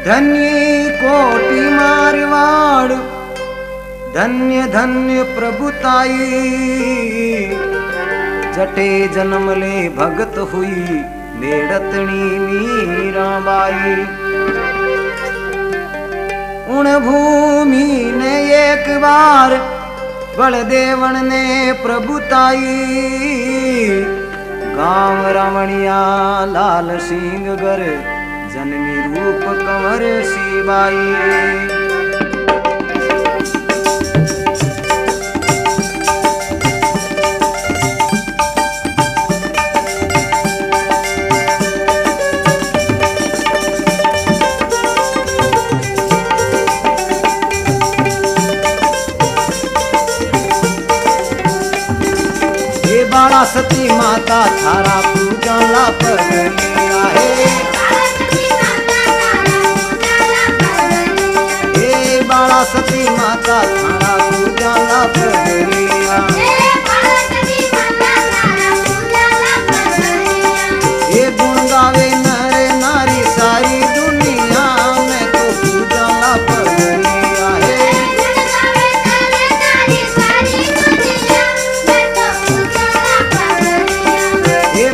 धन्य कोटि मारवाड़ धन्य धन्य प्रभुताई जटे जन्म ले भगत हुई मेड़तनी मीराबाई। उन भूमि ने एक बार बलदेवन ने प्रभुताई गांव रावणिया लाल सिंह घर जन्मी रूप कंवर शिवाई। बाला सती माता थारा पूजा ला पगलिया है। हे बाला सती माता थारा पूजा ला पगलिया। ये गुण गावे नर नारी सारी दुनिया में तो पूजा ला पगलिया है।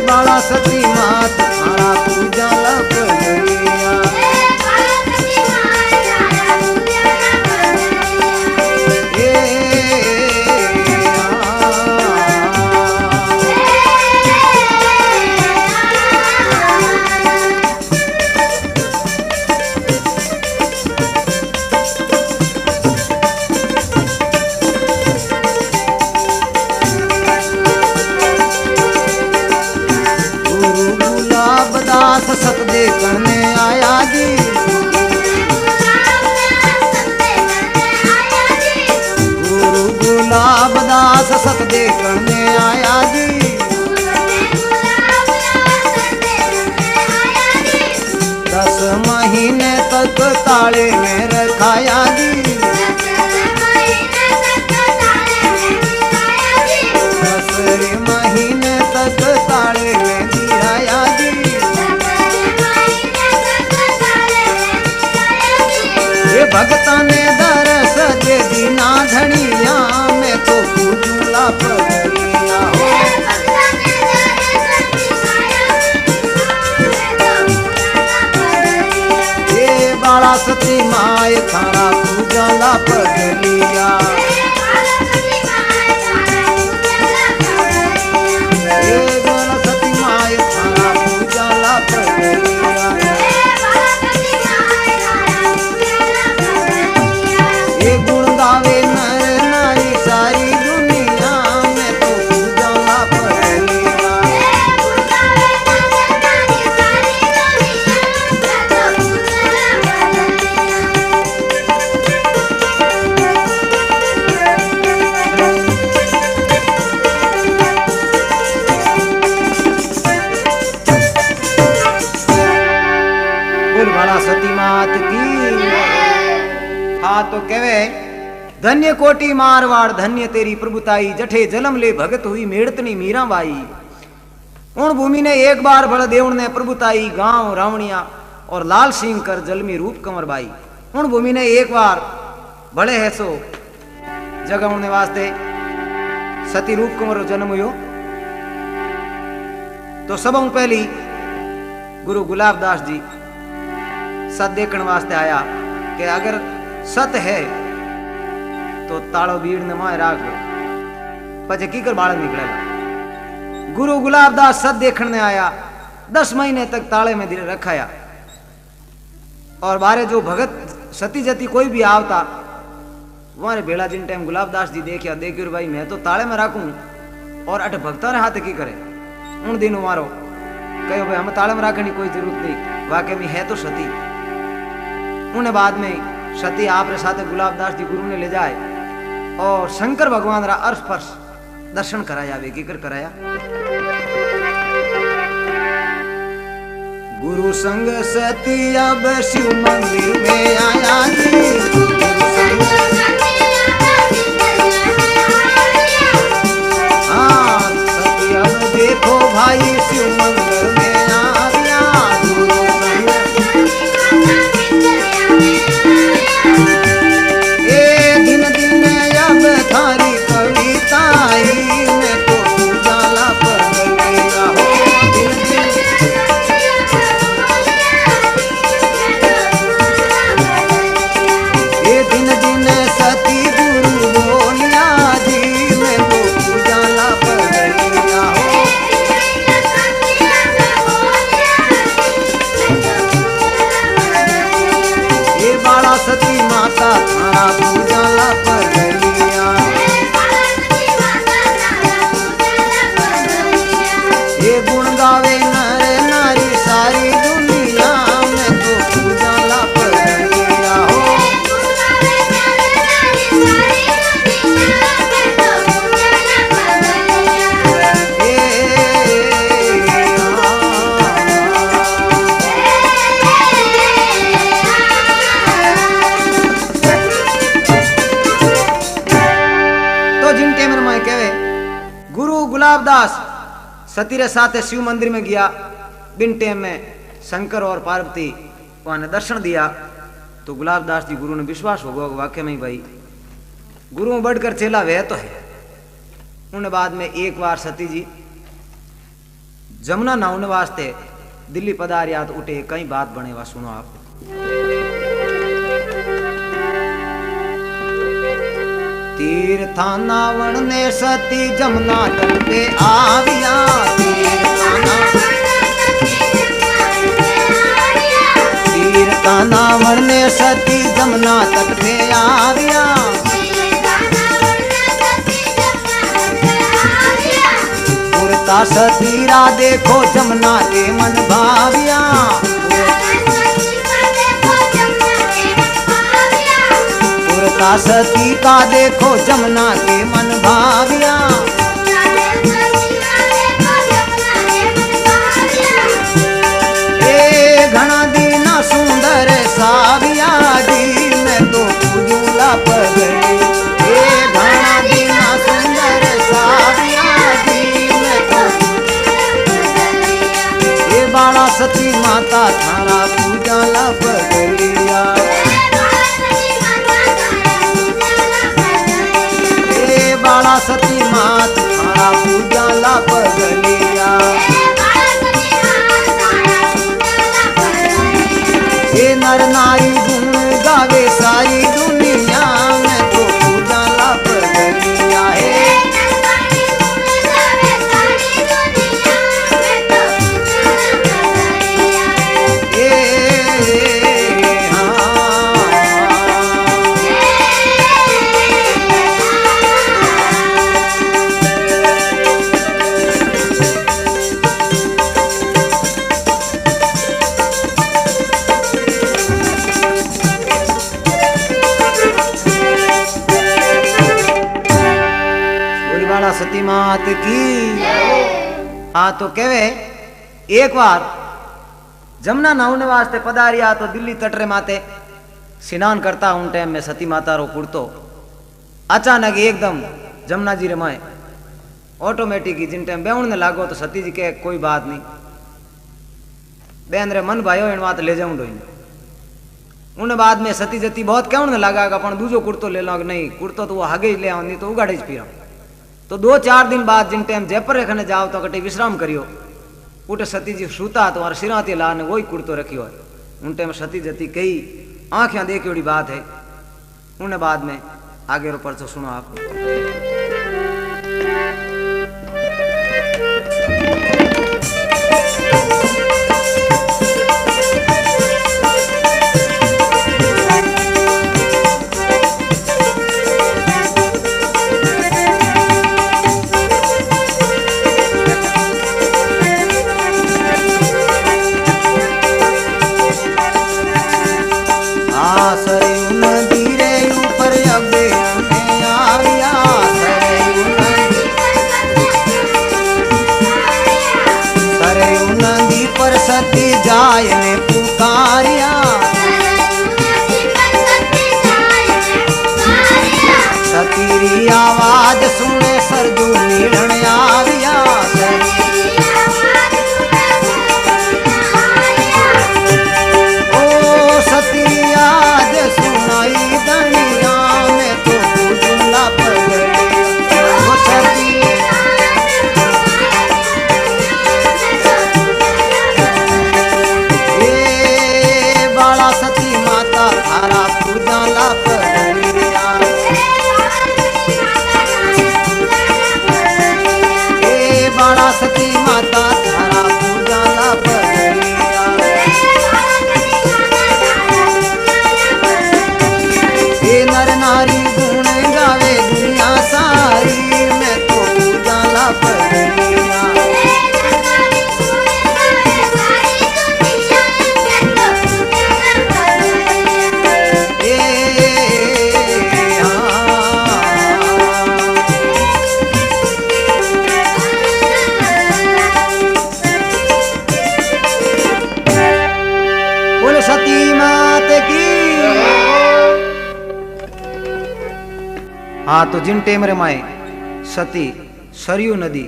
बाला सती मात थारा पूजा ला पगलिया। सत देखने आया जी। गुरु गुलाब दास सत देखने आया जी। 10 महीने तक ताले में रखाया जी। 10 महीने तक ताले में दिलाया जी। भगता ने दरस दे दीना धनिया में तो पूजूला पगलिया हो। ये बाला सती माय थारा पूजला पगलिया। ये बाला सती माय थारा पूजला पगलिया। ये गुण गावे नर नारी सारी दुनिया में तो पूजा ला पगलिया। बोल बाला सती मात की। हाँ तो कहवे धन्य कोटि मारवाड़ धन्य तेरी प्रभुताई जठे जन्म ले भगत हुई मेड़तनी मीराबाई। उन भूमि ने एक बार बलदेव ने प्रभुताई गांव रावणिया और लाल सिंह कर जलमी रूप कंवरबाई। उन भूमि ने एक बार बड़े है सो जगह उन्हें वास्ते सती रूप कंवर जन्म हुयो। तो सबों पहली गुरु गुलाब दास जी सत देखने वास्ते आया कि अगर सत है तो ताड़ो बीड़ ने माए राख पचे की कर बालक निकलेगा। गुरु गुलाब दास सत देखने आया। 10 महीने तक ताले में रखाया और बारे जो भगत सती जती कोई भी आवता वहां बेड़ा जिन टाइम गुलाब दास जी देखिया देखियो भाई मैं तो ताले में राखूं और अट भक्ता रे हाथ की करे। उन दिन मारो कहो भाई हम ताले में रखने कोई जरूरत नहीं वाकई में है तो सती। उन्हें बाद में सती आप रे साथे गुलाब दास जी गुरु ने ले जाए और शंकर भगवान रा अर्श फर्श दर्शन कराया वे की कर कराया। गुरु संग सती अब शिव मंदिर में आया जी। हाँ सती अब देखो भाई शिव मंदिर में आ गया। गुरु संग थारा पूजा ला पगलिया। ये गुण गावे नर नारी सारी दुनिया में तो पूजा ला पगलिया हो। गुरु गुलाबदास सती रे साथे शिव मंदिर में गया। बिन टेम में शंकर और पार्वती को ने दर्शन दिया तो गुलाबदास जी गुरु ने विश्वास होगा वाक्य में ही भाई गुरु में बढ़कर चेला वह तो है। उन बाद में एक बार सती जी जमुना नहाने वास्ते दिल्ली पधारिया तो उठे कई बात बने वा सुनो आप। तीर्था नावण ने सती जमुना तट पे आविया। तीर्था नावण ने सती जमुना तट पे आविया। पुरता सतीरा देखो जमुना के मन भाविया। पुरता सती का देखो जमुना के मन भाविया। ए घना दीना सुंदर साविया जी मैं तो पूजूला पगली। ए घना दीना सुंदर साविया जी मैं तो ए बाला सती माता थारा पूजा ला पगलिया। बाला सती मात थारा पूजा ला पगलिया। ये नर नारी गुण गावे सारी दुनिया में तो पूजा ला पगलिया है। सती मात की। हाँ तो कहवे एक बार जमुना नहाने वास्ते पधारिया तो दिल्ली तटरे माते स्नान करता उन टाइम में सती माता रो कुर्तो अचानक एकदम जमुना जी रे माए ऑटोमेटिक ही जिन टाइम बेउण ने लागो तो सती जी के कोई बात नहीं बेन रे मन भाइयों इन बात ले जाऊं डोई। उन बाद में सती जती बहुत कहने लगा अपन दूजो कुर्तो ले लो नहीं कुर्तो तो वो आगे ही ले आओ नहीं तो उगाड़े पी रहा। तो 2-4 दिन बाद जिन टाइम जयपुर रखने जाओ तो कटे विश्राम करियो उठे सती जी सूता तुम्हारे सिराती ला ने वही कुर्तो रखियो है। उन टाइम सती जती कई आंखें देखी बड़ी बात है। उन बाद में आगे रो परचो सुनो आप। सती जाय ने पुकारिया। सतीरी आवाज सुने सरजू नीड़न आविया। ओ सती आज सुनाई दनिया में तो पूजूला पगलिया। ओ सती सती माता थारा पूजा ला पगलिया। हाँ तो जिन टेम रे माए सती सरयू नदी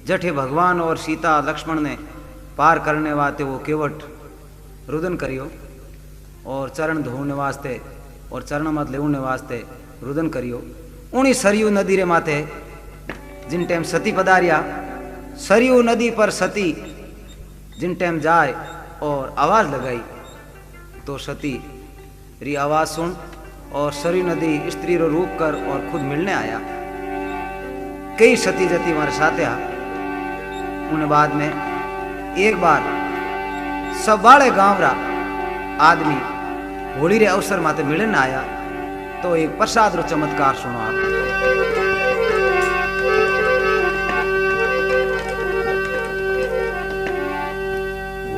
जठे भगवान और सीता लक्ष्मण ने पार करने वास्ते वो केवट रुदन करियो और चरण धोने वास्ते और चरण मत लेने वास्ते रुदन करियो। उन्हीं सरयू नदी रे माथे जिन टाइम सती पधारिया, सरयू नदी पर सती जिन टाइम जाए और आवाज लगाई तो सती री आवाज सुन और सरयू नदी स्त्री रो रूप कर और खुद मिलने आया। कई सती जती हमारे साथ आ उन्हें बाद में एक बार सब बाड़े गांव रा आदमी होली रे अवसर माते मिलन आया तो एक प्रसाद रो चमत्कार सुनो आप।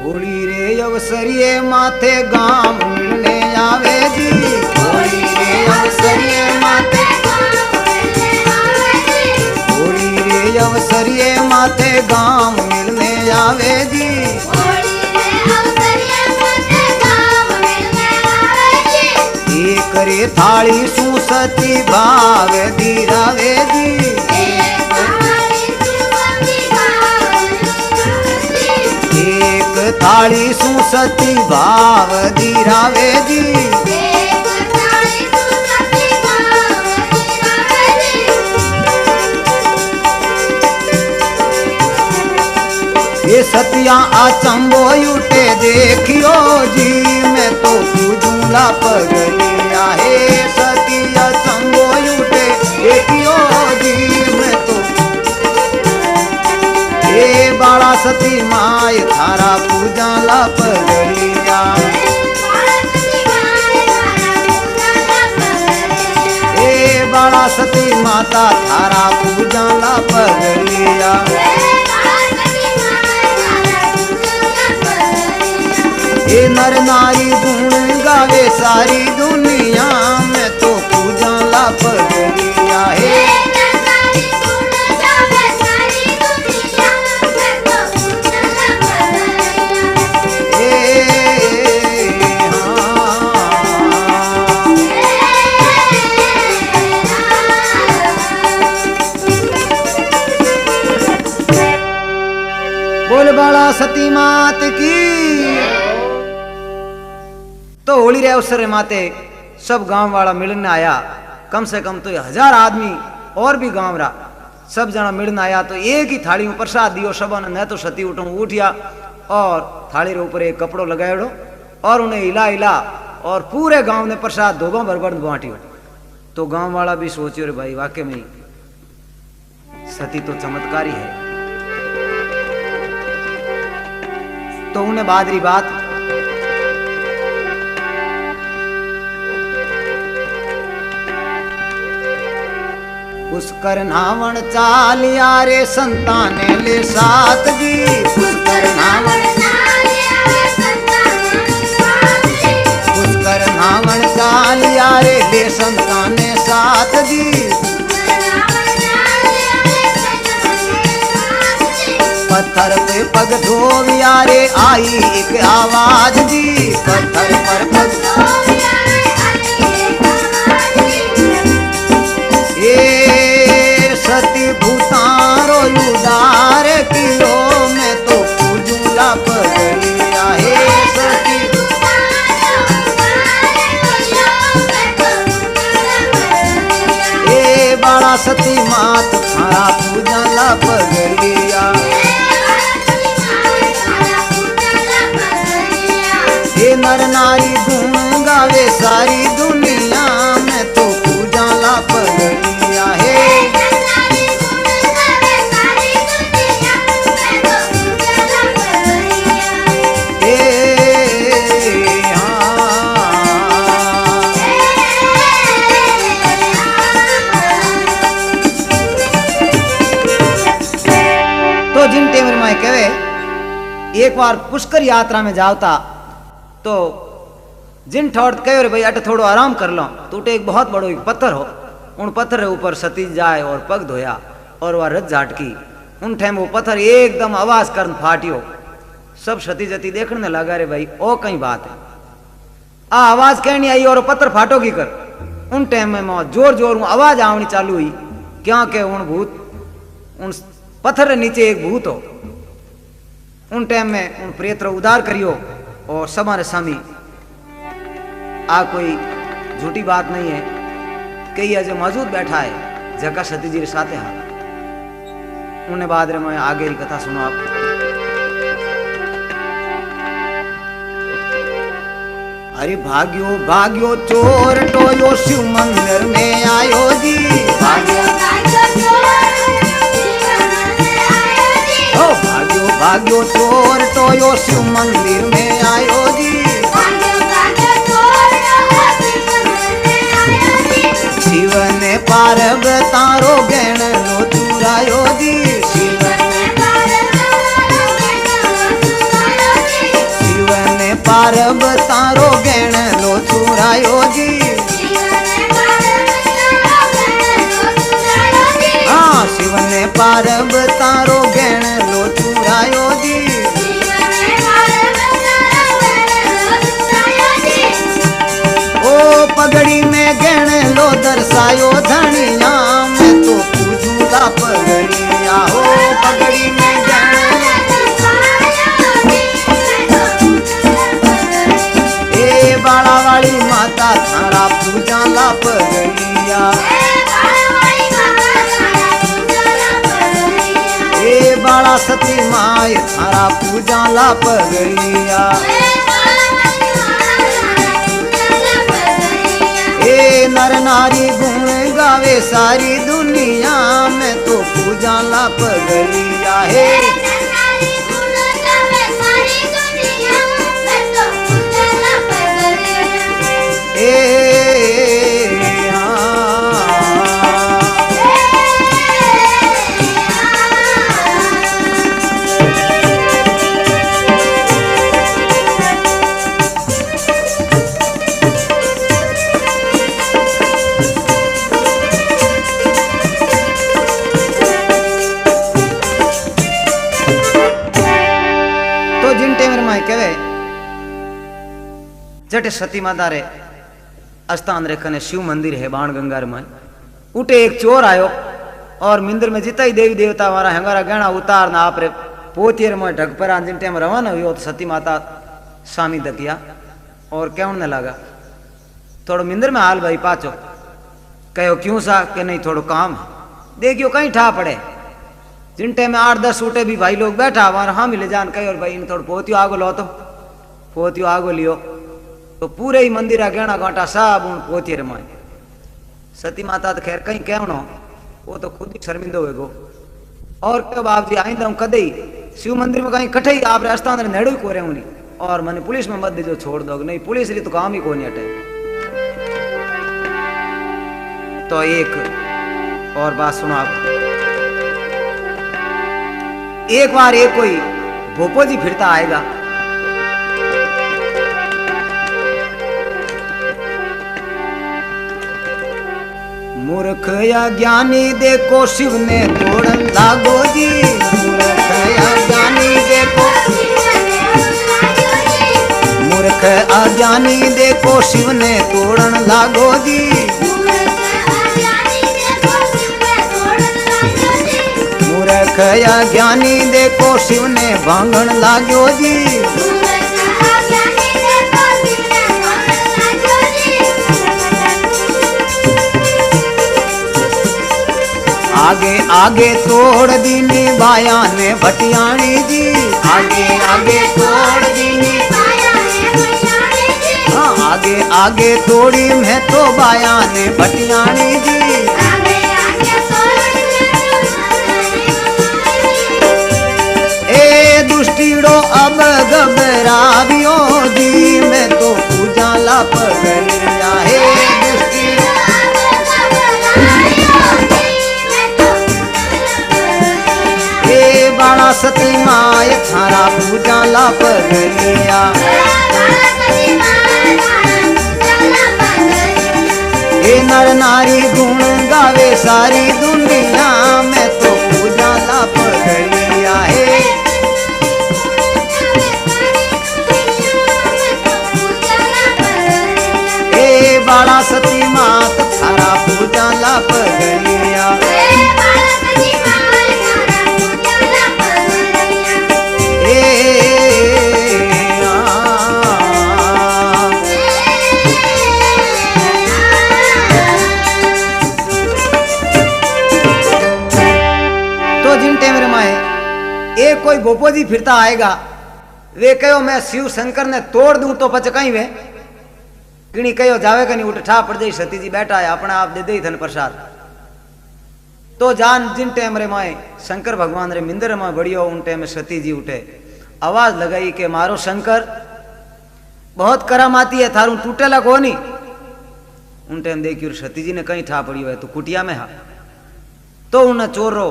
होली रे अवसरिये माथे गांव मिलने आवे जी, होली रे अवसरिये माथे, होली रे अवसरिये माथे गांव मिलने आवे जी, करे थाली सू सती भाव दीरावे जी, एक थाली सू सती भाव दीरावे जी, ये सतिया आचंबो उठे देखियो जी, मैं तो पूजूंगा पगलिया है, सतिया चंबो उठे देखियो जी, मैं तो ये बाड़ा सती माय थारा पूजाला पगलिया, ए बाड़ा सती माता थारा पूजाला पगलिया। ये नर नारी गुण गावे सारी दुनिया में तो पूजा ला पगलिया है, बोल बाला सती मात की। तो होली रे अवसर माते सब गांव वाला मिलने आया, कम से कम तो 1000 आदमी और भी गांव रा सब जना मिलने आया तो एक ही थाली में प्रसाद दियो सब ने। तो सती उठिया और थाली रे ऊपर एक कपड़ो लगाएड़ो और उन्हें हिला हिला और पूरे गांव ने प्रसाद धोबा बरबर बांटियो। तो गांव वाला भी सोचियो रे भाई वाकई में सती तो चमत्कारी है। तो उन्हें बादरी बात पुष्कर नावण चालिया रे संताने ले साथ जी, पुष्कर नावण चालिया रे ले संताने साथ जी, पत्थर पे पग धोविया रे आई एक आवाज जी, पत्थर पर पग सती भूतारो उदार किलो में तो पूजूला पगलिया है, सती ए बाड़ा सती मात थारा पूजला पगलिया, ए नर नारी गुण गावे सारी दुनिया में तो पूजला पगलिया है। तो जिन टेमर में कहे एक बार पुष्कर यात्रा में जावता तो जिन ठौड़ कहो रे भाई अट थोड़ो आराम कर लो तो उठे एक बहुत बड़ो एक पत्थर हो, उन पत्थर के ऊपर सती जाए और पग धोया और वह रथ झाटकी। उन टाइम वो पत्थर एकदम आवाज कर फाटियो, सब सती जती देखने लगा रे भाई ओ कहीं बात है, आ आवाज कहनी आई और पत्थर फाटो की कर। उन टाइम में मैं जोर जोर में आवाज आवनी चालू हुई, क्या के उन भूत उन पत्थर के नीचे एक भूत हो। उन टाइम में उन प्रेत रो उद्धार करियो और समारे सामी आ कोई झूठी बात नहीं है कि ये जो मौजूद बैठा है जका सती जी साथे हाथ उन्हें बाद रे मैं आगे की कथा सुनो आपको। अरे भाग्यो भाग्यो चोर टोयो शिव मंदिर में आयो जी, भाग्यो भाग्यो चोर टोयो शिव मंदिर में आयो जी, शिव ने पारब तारो गण लो चुरायो जी, शिव ने पारब तारो गण लो चुरायो जी, हाँ शिव ने पारब तारो गण लो चुरायो जी। ओ पगड़ी में गण लो दर्शायो धनिया, मैं तो पूजूंगा पगड़िया, हो पगड़ी में गण ए बाड़ा वाली माता थारा पूजा ला पगड़िया, ए बाड़ा सती माय थारा पूजा ला पगड़िया, ए नर नारी गुण गावे सारी दुनिया, में तो पूजा ला पगड़िया है, जटे सती माता रे स्थान रे कने शिव मंदिर है बाण गंगार में। उठे एक चोर आयो और मंदिर में जितना ही देवी देवता हमारा हंगारा गहना उतारना आप रे पोतियर में ढक पर जिन टाइम रवाना हुई तो सती माता स्वामी दकिया और कहने लगा थोड़ो मंदिर में हाल भाई पाचो, कहो क्यों सा कि नहीं थोड़ो काम है, देखियो कहीं ठा पड़े। जिन टाइम में 8-10 उठे भी भाई लोग बैठा हमारा हाँ मिले जान कही और भाई इन थोड़ा पोतियो आगो लो, तो पोतियो आगो लियो तो पूरे ही मंदिर आ गहना गांटा सब उन पोतियर में। सती माता तो खैर कहीं कहनो वो तो खुद ही शर्मिंदो होगो और क्या बाप जी आइंदा हूँ कदे शिव मंदिर में कहीं कठे ही आप रास्ता नेड़ो ही को रहे हूँ और मैंने पुलिस में मत दीजो छोड़ दो, नहीं पुलिस री तो काम ही को नहीं हटे। तो एक और बात सुनो आप, एक बार एक कोई भोपो जी फिरता आएगा, मूर्ख या ज्ञानी देखो शिव ने तोड़न लागो जी, मूर्ख या ज्ञानी देखो, मूर्ख अज्ञानी देखो शिव ने तोड़न लागो जी, मूर्ख या ज्ञानी देखो शिव ने भांगन लागो जी, आगे आगे तोड़ दीनी बाया ने भटियाणी जी, आगे आगे तोड़ दीनी, हाँ आगे आगे तोड़ी मैं तो बाया ने भटियाणी जी, ए दुष्टिड़ो अब घबरावियो जी, मैं तो पूजा ला पगड़िया है, बाड़ा सती माय थारा पूजा ला पगड़िया, हे नर नारी गुण गावे सारी दुनिया, में तो पूजा ला पगड़िया है, हे बाड़ा सती मात भोपो जी फिरता आएगा। वे कहो मैं शिव शंकर ने तोड़ दूं तो पच कहीं वे किणी कहो जावे का नहीं उठ ठा पड़ जाई। सती जी बैठा है अपना आप दे दे धन प्रसाद। तो जान जिन टाइम रे माए शंकर भगवान रे मिंदर में बढ़ियो उन टाइम में सती जी उठे आवाज लगाई के मारो शंकर बहुत करामाती है थारू टूटेला को नहीं। उन टाइम देखियो सती जी ने कहीं ठा पड़ियो है तो कुटिया में हा तो उन्हें चोरो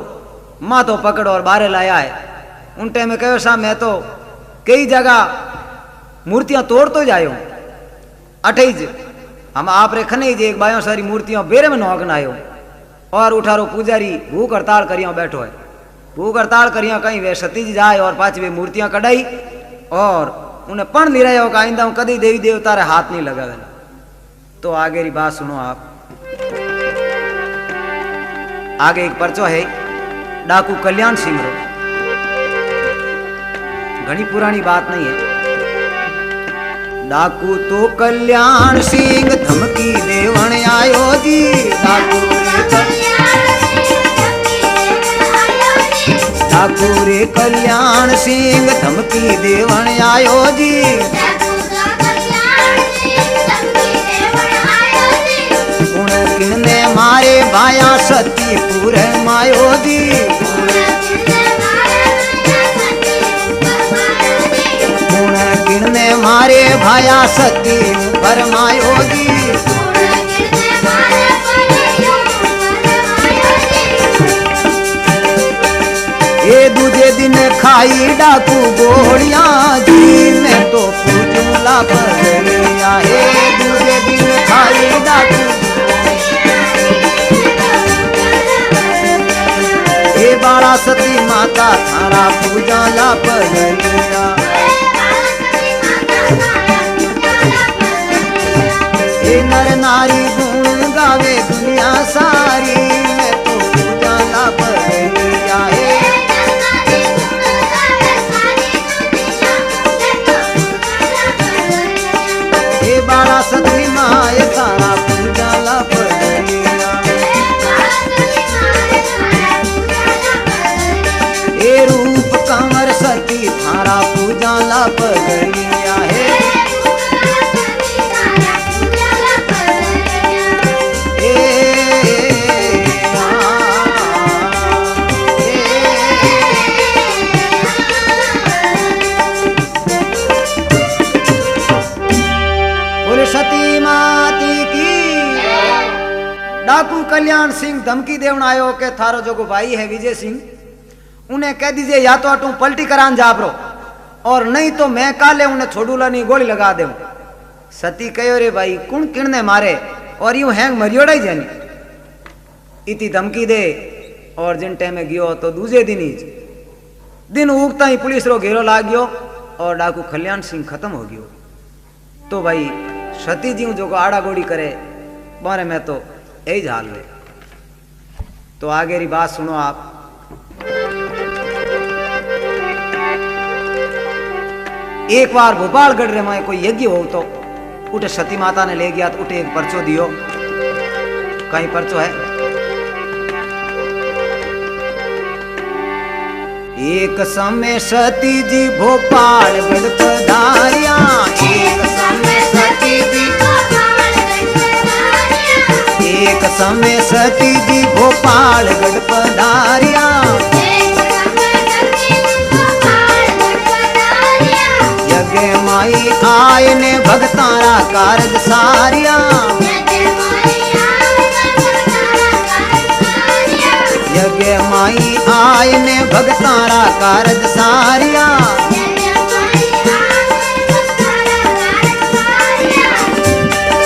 माथो पकड़ और बारे लाया है। उन टाइम में कहो सा मैं तो कई जगह मूर्तियां तोड़ तो जायो अठेज हम आप रे खने एक बायो सारी मूर्तियां बेरे में नौकन आयो और उठारो पुजारी भूख हड़ताल करियो बैठो है। भूख हड़ताल करियो कहीं वे सती जी जाए और पांच वे मूर्तियां कढ़ाई और उन्हें पण ले रहे हो कि आइंदा कभी देवी देवता रे हाथ नहीं लगा देना। तो आगे री बात सुनो आप। आगे एक पर्चो है डाकू कल्याण सिंह रो। घनी पुरानी बात नहीं है। डाकू तो कल्याण सिंह धमकी देवण आयो जी। डाकू रे कल्याण सिंह धमकी देवण आयो जी। गुण किणने मारे भाया सतीपुर मायो जी। गुण किणने मारे भाया सती परमायो जी। ये दूजे दिन खाई डाकू गोड़िया जी। मैं तो पूजूला पगलिया हे दूजे दिन खाई डाकू। हे बाड़ा सती माता थारा पूजाला पगलिया। हे नर नारी गुण गावे दुनिया सारी। मैं तो पूजाला पगलिया हे बाड़ा सती माय थारा पूजाला पगलिया। ए रूप कंवर सती थारा पूजाला पगलिया है। सती माती की। डाकू कल्याण सिंह धमकी देवन आयो के थारो जो भाई है विजय सिंह उन्हें कह दीजिए या तो अटू पलटी करान जाबरो और नहीं तो मैं काले उन्हें छोड़ूला नहीं गोली लगा दे। सती कहो रे भाई कुण किणने मारे और यूं हैंग मरियोड़ा ही जानी इतनी धमकी दे। और जिन टाइम में गयो तो दूसरे दिन ही दिन उगता ही पुलिस रो घेरो लाग गयो और डाकू कल्याण सिंह खत्म हो गयो। तो भाई सती जी जो को आड़ा गोड़ी करे बारे में तो यही हाल है। तो आगे री बात सुनो आप। एक बार भोपालगढ़ रे में कोई यज्ञ हो तो उठे सती माता ने ले गया तो उठे एक पर्चो दियो। कहीं पर्चो है एक समय सती जी भोपालगढ़ पधारिया। एक समय सती जी एक समय सती जी भोपालगढ़ पधारिया। यज्ञ माई आए ने भगतारा कारज सारिया। यज्ञ माई आए ने भगतारा कारज सारिया।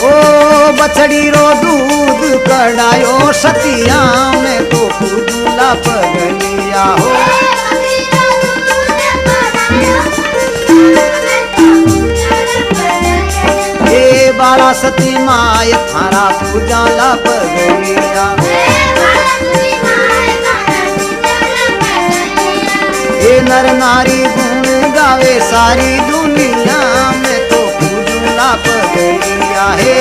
ओ बछड़ी रो दूध कढ़ायो सतिया। मैं तो पूजूला पगलिया हो। ए बाड़ा सती माय थारा पूजाला पगलिया। ए नर नारी गुण गावे सारी दुनिया। मैं तो पूजूला पगलिया है।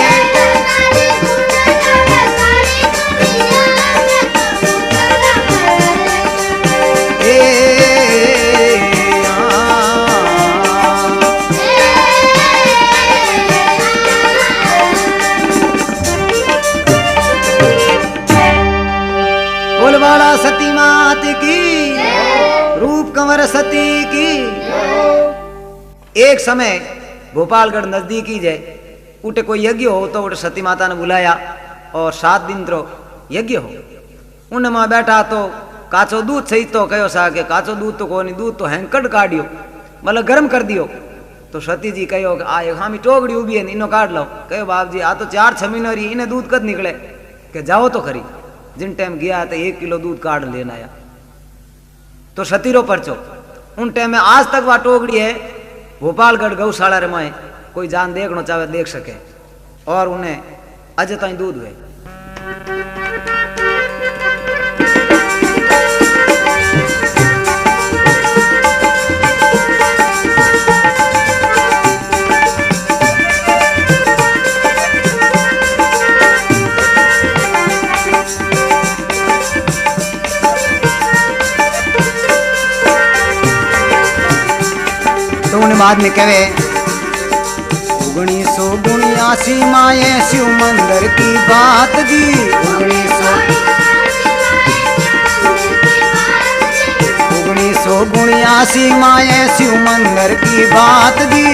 सती की। एक समय भोपालगढ़ नजदीक ही जाए उठे कोई यज्ञ हो तो उठे सती माता ने बुलाया और 7 दिन तो यज्ञ हो। उन मां बैठा तो काचो दूध सही तो कहो सा के काचो दूध तो कोनी, दूध तो हैंकड़ काढ़ियो मतलब गर्म कर दियो। तो सती जी कहो कि आ हामी टोगड़ी उभी है इनो काट लो। कहो बाप जी आ तो 4-6 महीना रही इन्हें दूध कद निकले के जाओ तो खरी। जिन टाइम गया तो 1 किलो दूध काट लेना आया तो सतीरो परचो। उन टाइम में आज तक वह टोगड़ी है भोपालगढ़ गौशाला रे में कोई जान देखना चाहे देख सके और उन्हें अज तक दूध हुए। तो उन्हें बाद में कहे 1979 माए शिव मंदिर की बात जी। 1979 माए शिव मंदिर की बात जी।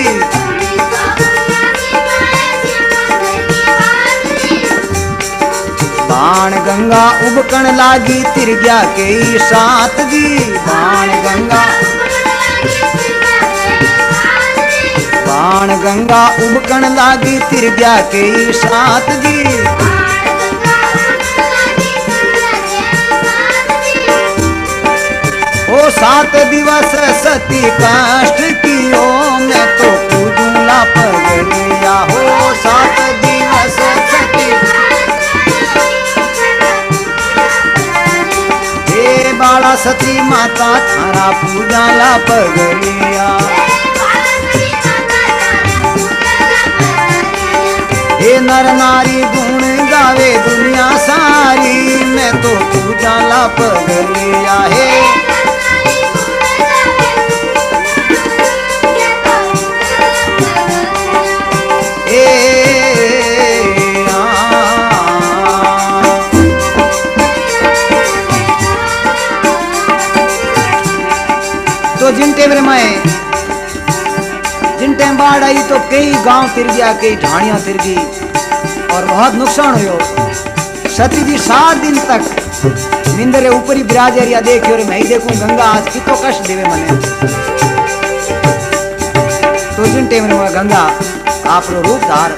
बाण गंगा उबकण लागी तिरग्या के साथ जी। बाण गंगा उबकण लागी तिरग्या के साथ जी। ओ 7 दिवस सती कष्ट कियो मैं तो पूजूला पगलिया हो। 7 दिवस सती हे बाला सती माता थारा पूजाला पगलिया। हे नर नारी गुण गावे दुनिया सारी मैं तो पूजा ला पगलिया। हे तो जिन टाइम बाढ़ आई तो कई गांव तिर गया, कई ढाणियां तिर गई और बहुत नुकसान हुयो। सती जी 7 दिन तक निंदरे ऊपर ही बिराजरिया देखियो रे मैं ही देखूं गंगा आज कितो कष्ट देवे मने। तो जिन टाइम में गंगा आप रूप धार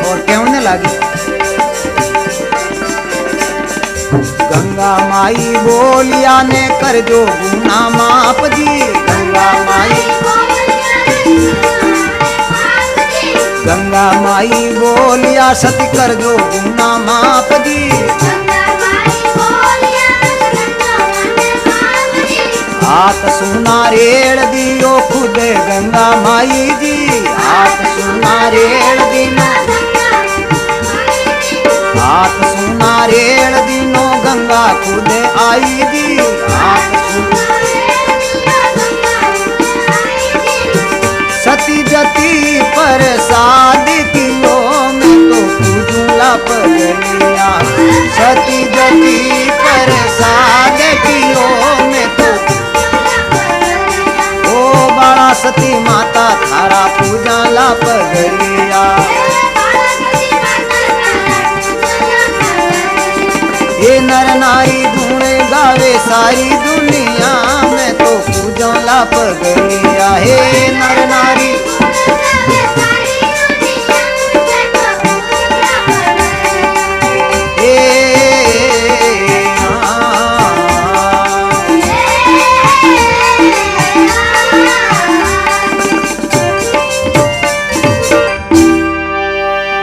और कहने लगी गंगा माई बोलिया ने कर जो गुना माप जी। गंगा माई बोलिया सती कर जो गुना माप जी। हाथ सुना रेड़ दियो खुद गंगा माई जी। हाथ सुना रेड़ दिनो, हाथ सुना रेड़ दिनो गंगा खुद आई जी। हाथ सती जती प्रसाद किलो मैं तो पूजूला पगलिया। सती जती प्रसाद किलो मैं तो ओ बाला सती माता थारा पूजाला पगलिया। ये नर नारी गुण गावे सारी दुनिया में तो पूजला पगलिया। हे नर नारी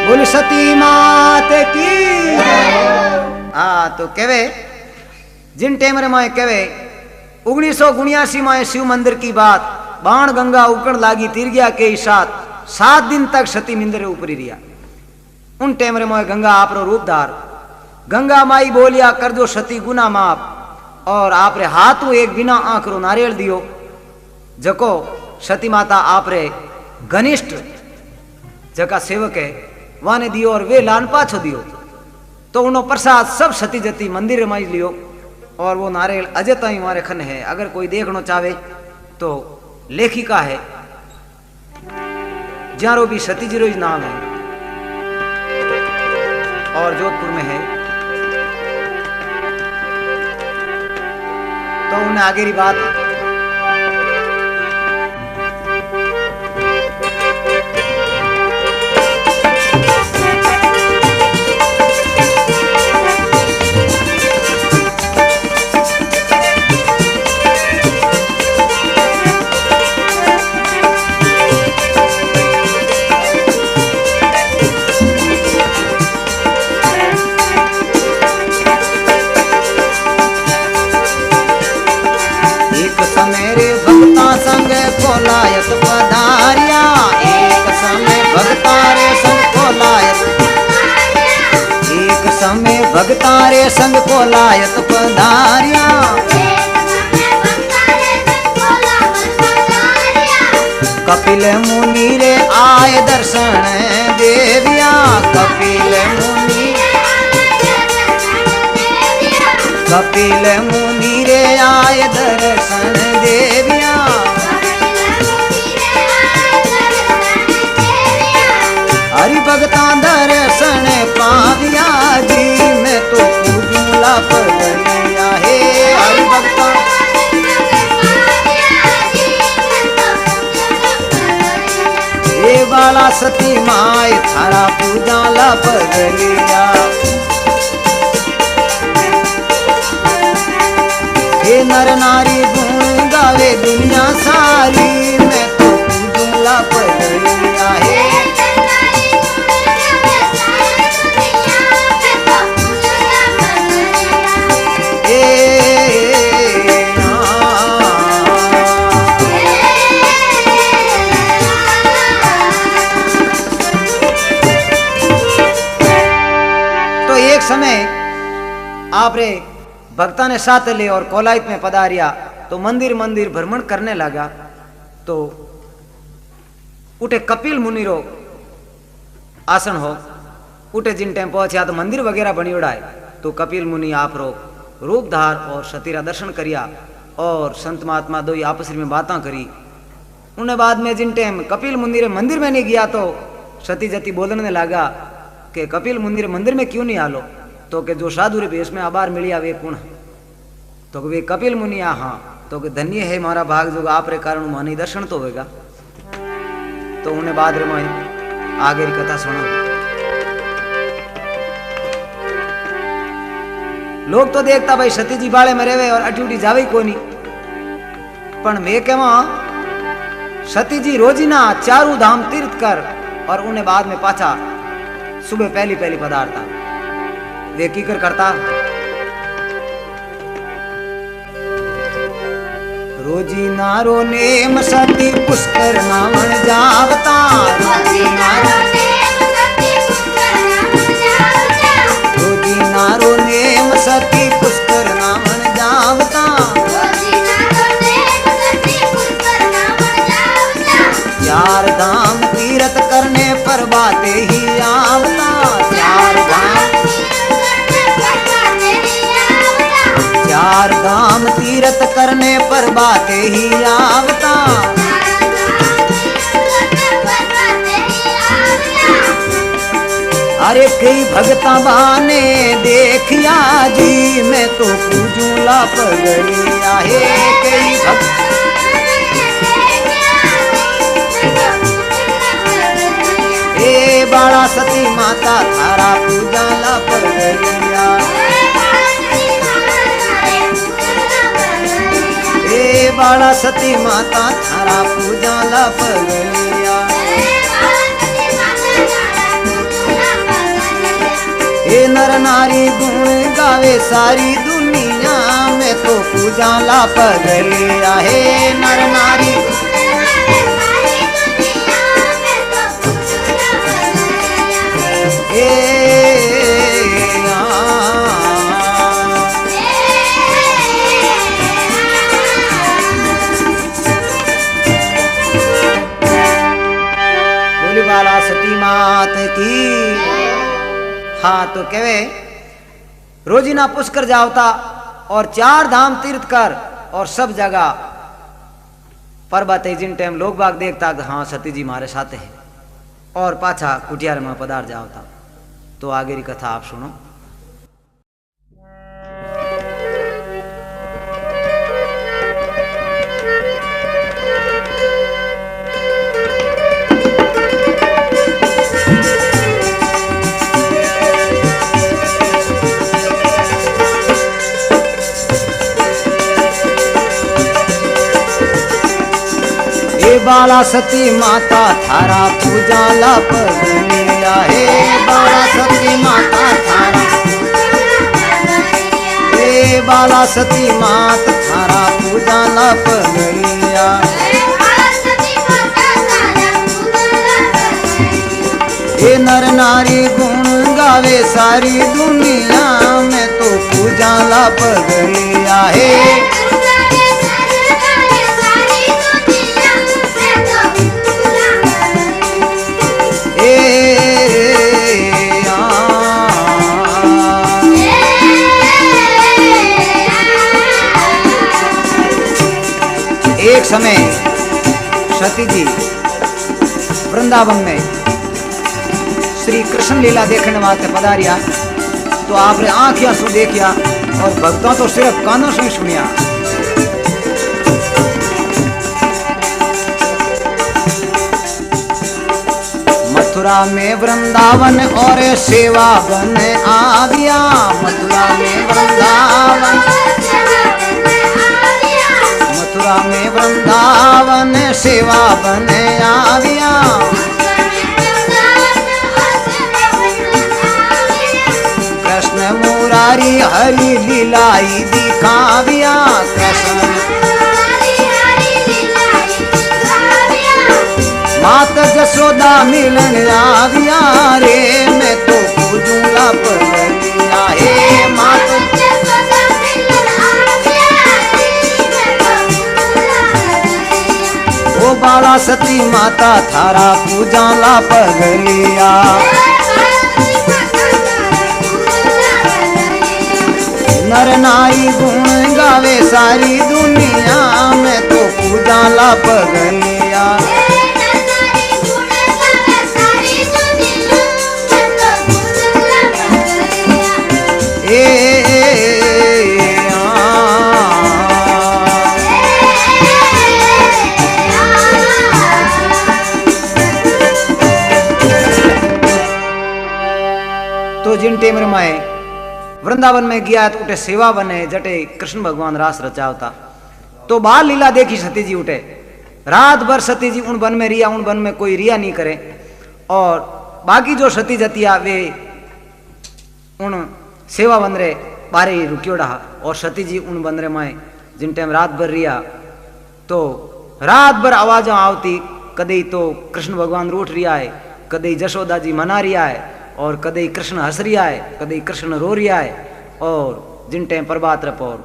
बोल सती मात की। तो कहवे जिन टाइम रे माए कहवे 1979 माए शिव मंदिर की बात। बाण गंगा उकड़ लागी तिरगिया के साथ 7 दिन तक सती मिंदर ऊपरी रिया। उन टाइम रे माए गंगा आप रो रूप धार। गंगा माई बोलिया कर दो सती गुना माप और आप रे हाथों एक बिना आंख रो नारियल दियो जको सती माता आप रे घनिष्ठ जका सेवक है वाने दियो और वे लान पाछो दियो। तो उनो प्रसाद सब सती जती मंदिर में लियो और वो नारियल अजय ताई मारे खन है। अगर कोई देखना चाहे तो लेखिका है जारो भी सती जी रोज नाम है और जोधपुर में है। तो उन्हें आगे की बात कोलायत पधारिया, एक समय भगतारे संग कोलायत, एक समय भगतारे संग कोलायत पधारिया। कपिल मुनि रे आए दर्शन देविया, कपिल मुनि, कपिल मुनि रे आए दर्शन देविया। हरि भगता दर्शन पाविया जी, मैं तो पूजूला पगलिया हे हरि भगता। ये वाला सती माय थारा पूजाला पगलिया। हे नर नारी गुण गावे दुनिया सारी, मैं तो पूजूला पगलिया हे। समय आप रे भक्ता ने साथ ले और कोलायत में पधारिया तो मंदिर मंदिर भ्रमण करने लगा। तो उठे कपिल मुनि रो आसन हो, उठे जिन टाइम पहुंचा तो मंदिर वगैरह बनी उड़ाए। तो कपिल मुनि आप रो रूपधार और सतीरा दर्शन करिया और संत महात्मा दो आपस में बातें करी। उन्हें बाद में जिन टाइम कपिल मुनि रे मंदिर में नहीं गया तो सती जती बोलने लगा कि कपिल मुनि मंदिर में क्यों नहीं आलो। तो के जो साधु रे भेष में आबार मिलिया वे कौन। तो वे कपिल मुनि हाँ। तो के धन्य है मारा भाग जो आप रे कारण मानी दर्शन तो होगा। तो उन्हें बाद रे मैं आगे की कथा सुनो। लोग तो देखता भाई सती जी बाले में रहे और अट्यूटी जावे ही कोनी, पण मैं कहवा सती जी रोजीना चारू धाम तीर्थ कर और उन्हें बाद में पाछा सुबह पहली पहली पदार्था वे की करता। रोजी नारो नेम सती पुष्कर नामन जावता, रोजी नारो नेम सती पुष्कर नामन जावता, रोजी नारो नेम सती पुष्कर नामन जावता, रोजी नारो नेम सती पुष्कर नामन जावता। चार धाम तीर्थ करने पर बातें ही आवता, चार धाम, चार धाम तीर्थ करने पर बातें ही आवता। अरे कई भगता बाने देखिया जी, मैं तो पूजूला पगलिया हे कई भक्त। हे बाला सती माता थारा पूजाला पगलिया, हे बाला सती माता थारा पूजाला पगलिया। हे नर नारी गुण गावे सारी दुनिया, में तो पूजाला पगलिया हे नर नारी। बाला सती मात की। हाँ तो कहे रोजीना पुष्कर जावता और चार धाम तीर्थ कर और सब जगह पर बात जिन टाइम लोग बाग देखता हाँ सती जी हमारे साथ है और पाछा कुटियार में पधार जाओता। तो आगे की कथा आप सुनो। बाला सती माता थारा पूजा लाप गलिया हे बाला सती माता थारा हे बाला सती माता थारा पूजा लाप गलिया हे नर नारी गुण गावे सारी दुनिया में तो पूजा लाप गलिया हे एक समय सती जी वृंदावन में श्री कृष्ण लीला देखने वास्ते पधारिया। तो आपने आंखियां सु देखिया और भक्तों तो सिर्फ कानों से सुनिया। मथुरा में वृंदावन और सेवा बन आविया मथुरा में वृंदावन मथुरा में वृंदावन सेवा बन आविया कृष्ण मुरारी हरि लीलाई दिखाविया कृष्ण मात जसोदा मिलन आविया रे मैं तो पूजूंगा पगलिया हे मात ओ बाला सती माता थारा पूजा ला पगलिया नर नारी गुण गावे सारी दुनिया में तो पूजा ला पगलिया तो जिन टेमर में वृंदावन में गया तो उठे सेवा बने जटे कृष्ण भगवान रास रचावता। तो बाल लीला देखी सती जी उठे रात भर सती जी उन वन में रिया उन वन में कोई रिया नहीं करे और बाकी जो सती जतिया वे उन सेवा बंदरे बारे ही रुकियो रहा और सती जी उन बंदरे में जिन टाइम रात भर रिया तो रात भर आवाज आवती कदे तो कृष्ण भगवान रूठ रिया है कदे जशोदा जी मना रिया है और कदे कृष्ण हंस रिया है कदे कृष्ण रो रिया है। और जिन टाइम प्रभात रपोर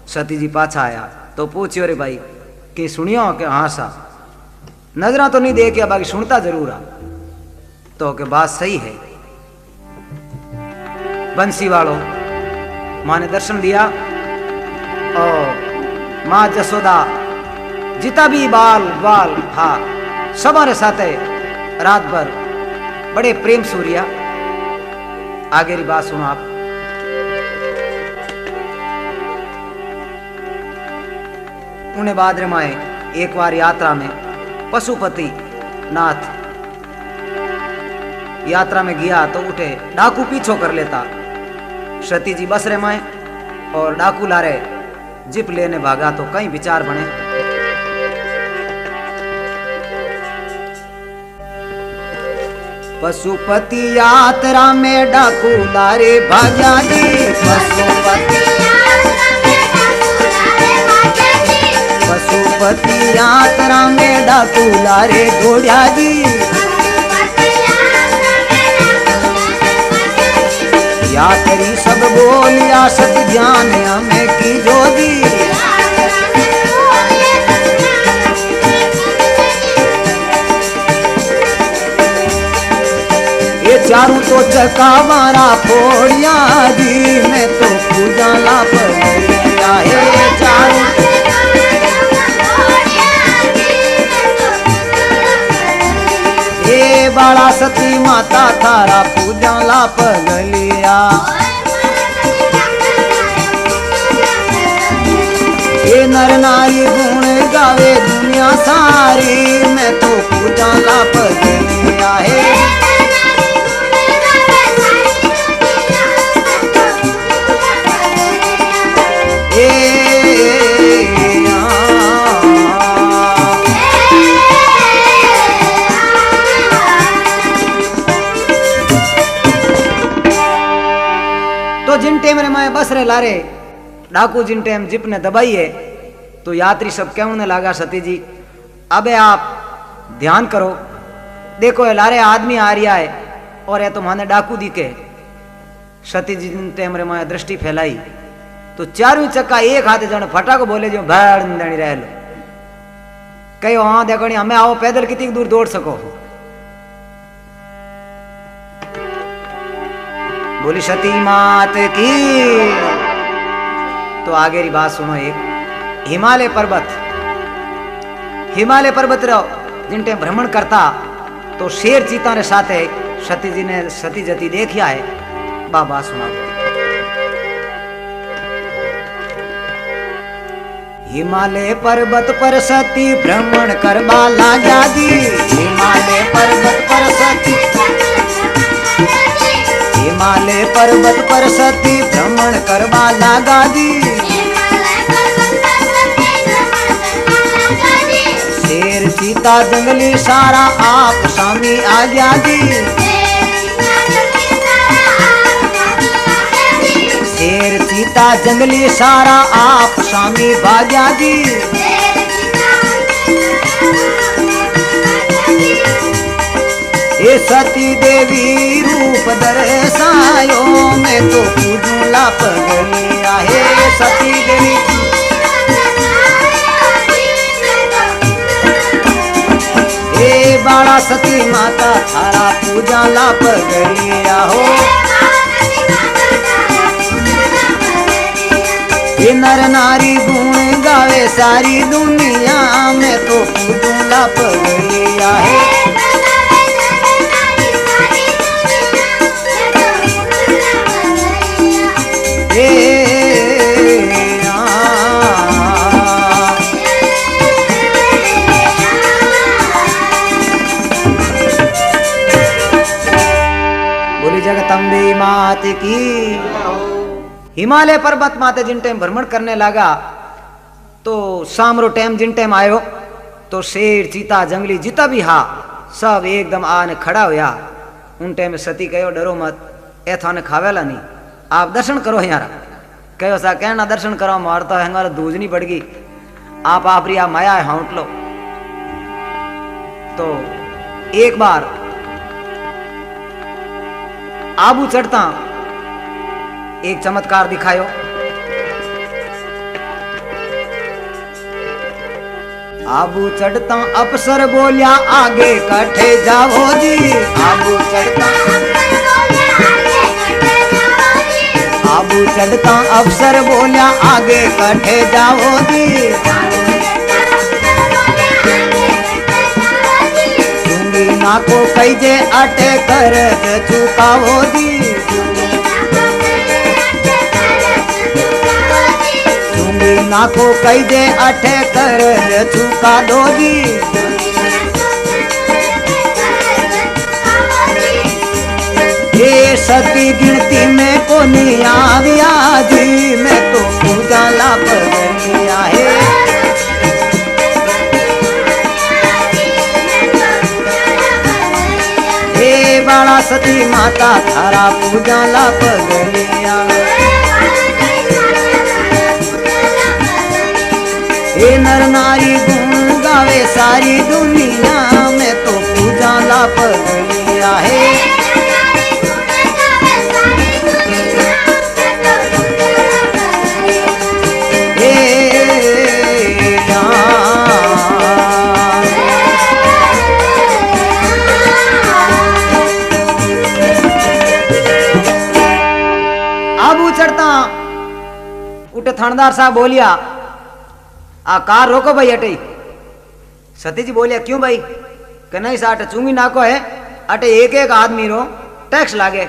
सती जी पाछा आया तो पूछियो रे भाई कि सुनियो कि हाँ सा नजरा तो नहीं दे के बाकी सुनता जरूर आ तो के बात सही है। बंसी वालों माँ ने दर्शन दिया और माँ जसोदा जितना भी बाल बाल था सबरे साथे रात भर बड़े प्रेम सूर्या। आगे की बात सुनो आप। उन्हें बाद रमाए एक बार यात्रा में पशुपति नाथ यात्रा में गया तो उठे डाकू पीछो कर लेता। सती जी बस रे माए और डाकू लारे जिप लेने भागा तो कई विचार बने। पशुपति यात्रा में डाकू लारे भाग्या जी पशुपति यात्रा में डाकू लारे घोड़िया जी यात्री सब बोलिया सत ज्ञान हमें की जोदी ये चारों तो चका मारा फोड़िया जी मैं तो पूजा ला पड़िया है चारों बाला सती माता थारा पूजा ला पगलिया। ये नर नारी गुण गावे दुनिया सारी, मैं तो पूजा ला पगलिया है। तो जिन टेम रे मैं बस रे लारे डाकू जिन टेम जिप ने दबाई है, तो यात्री सब कहने लगा सती जी अबे आप ध्यान करो, देखो ये लारे आदमी आ रिया है और ये तो माने डाकू दिखे। सती जी जिन टेम रे मैं दृष्टि फैलाई तो चारों चक्का एक हाथ जन फटाको बोले जो भड़ दणी रह लो, कहो हाँ देखो नहीं हमें आओ पैदल कितनी दूर दौड़ सको। बोली सती मात की। तो आगे री बात सुनो। एक हिमालय पर्वत रहो जिनटे भ्रमण करता तो शेर चीता रे साथे सती जी ने सती जती देखिया है। बाबा सुना। हिमालय पर्वत पर सती भ्रमण करवा लाग्या दी। हिमालय पर्वत पर सती भ्रमण करवा लागा दी। शेर चीता जंगली सारा आप सामी आ गया दी। शेर चीता जंगली सारा आप सामी भाग्या दी। ये सती देवी रूप दर्शायो, मैं तो पूजूं ला पगलिया है। सती देवी हे बाला सती माता थारा पूजा ला पगलिया हो। ये नर नारी गुण गावे सारी दुनिया, में तो पूजूं ला पगलिया है। बोली जगदम्बे मात की। हिमालय पर्वत माते जिन टाइम भ्रमण करने लगा तो शाम रो टाइम जिन टाइम आयो तो शेर चीता जंगली जिता भी हा सब एकदम आने खड़ा होया। उन टाइम सती कहो डरो मत, ए थाने खावेला नहीं, आप दर्शन करो यारा। कहो सा कहना दर्शन करो, मार तो हमारा दूज नहीं पड़ गई, आप रिया माया है हाँट लो। तो एक बार आबू चढ़ता एक चमत्कार दिखायो। आबू चढ़ता अफसर बोलिया आगे कठे जाओ जी। आबू चढ़ता अफसर बोलिया आगे कठे जाओ जी। चुंगी ना को कई जे अटे कर चुकाओ जी। चुंगी ना को कई जे अटे कर चुका दो जी। ये सती गिनती में को नहीं आविया जी, मैं तो पूजा ला पगलिया है। हे बाला सती माता थारा पूजा ला पगलिया। हे नर नारी गुण गावे सारी दुनिया, में तो पूजा ला पगलिया है। उठे थानेदार साहब बोलिया आ कार रोको भाई अटे। सती जी बोलिया क्यों भाई? कि नहीं साठ चुंगी नाको है अटे एक एक आदमी रो टैक्स लागे।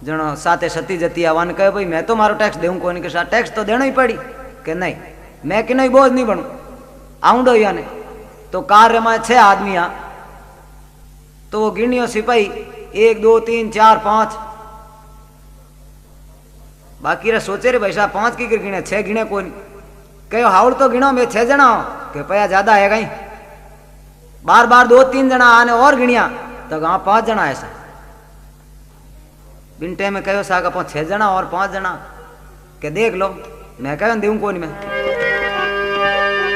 जनो साथे सती जती आवान कहे भाई मैं तो मारो टैक्स देऊं कोनी के साथ टैक्स तो देना ही पड़ी के नहीं मैं कि नहीं बोझ नहीं बनू आऊंडो याने। तो कार्य में 6 आदमी आ तो वो गिनियो सिपाही 1 2 3 4 5 बाकी रे सोचे रे भाई साहब 5 की गिने 6 गिने कोनी कहो हाउड़ तो गिनो मैं 6 जना के पया ज्यादा है कहीं बार बार 2 3 जना आने और गिनिया तो हाँ 5 जना ऐसा बिनटे में कहो साग अपन 6 जना और 5 जना के देख लो मैं कह देऊं कौन मैं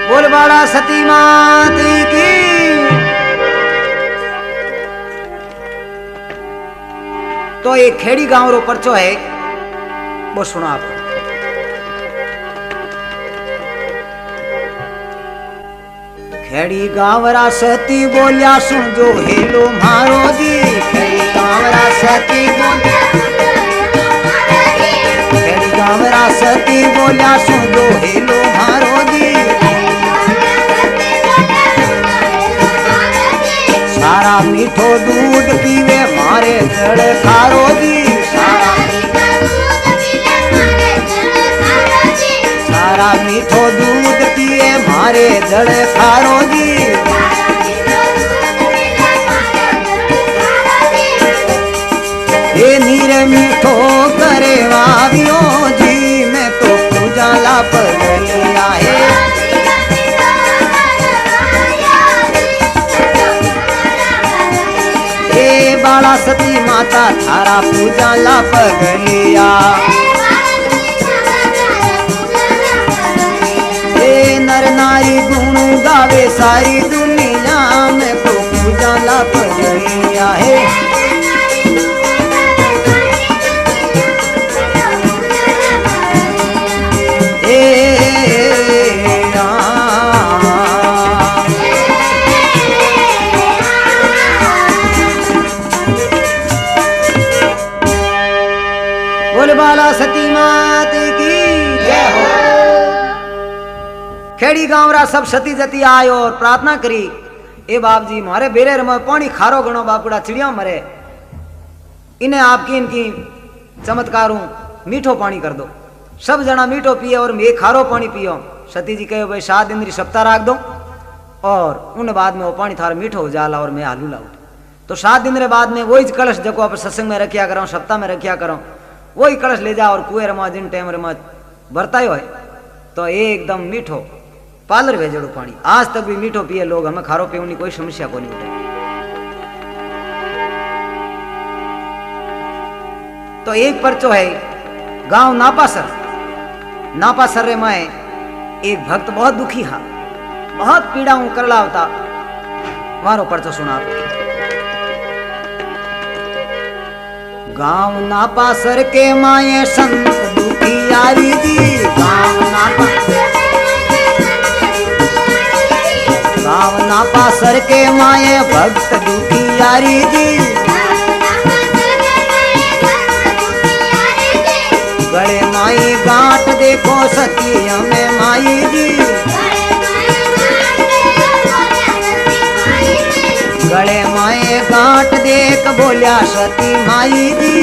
बोल बाड़ा सती माती की। तो एक खेड़ी गांव रो पर्चो है वो सुनो आप। खेड़ी गांवरा सती बोलिया सुन जो हेलो मारो जी खेड़ी गांवरा सती बोलिया खेड़ी गांवरा सती बोलिया सुन जो हेलो मारो जी सारा मीठो दूध पीवे मारे जड़ खारो जी सारा मीठो दूध पिए मारे जड़ खारो जी ये नीरे मीठो करे वावियो जी मैं तो पूजा ला पगलिया है ये बाला सती माता थारा पूजा ला पगलिया नर नारी गुण गावे सारी दुनिया में तो पूजा ला पगलिया है बोल बाला सती मात की जय हो। खेड़ी गांवरा सब सती जती आयो और प्रार्थना करी ए बाप जी मारे बेरे रम पानी खारो गणो बापुड़ा चिड़िया मरे इन्हें आपकी इनकी चमत्कारों मीठो पानी कर दो। सब जना मीठो पिए और मैं खारो पानी पियो। सती जी कहे भाई 7 दिन री सप्ताह राख दो और उन बाद में वो पानी थारा मीठो हो जाला और मैं आलू लाऊ। तो 7 दिन रे बाद में वही कलश जको आप सत्संग में रखिया करो सप्ताह में रखिया करो वही कलश ले जा और कुएं रमा जिन टाइम रमा बरतायो है तो एकदम मीठो पार्लर भेजड़ो पानी आज तक भी मीठो पिए लोग हमें खारो पीने कोई समस्या को नहीं उठे। तो एक पर्चो है गांव नापासर रे में एक भक्त बहुत दुखी हा बहुत पीड़ा करला होता मारो पर्चो सुना। गांव नापासर के माये संत दुखी यारी दी गांव नापासर के माये भक्त दुखी यारी दी गले माई गांठ देखो सती हमें माई जी गले माए गांठ देख बोलिया सती माई जी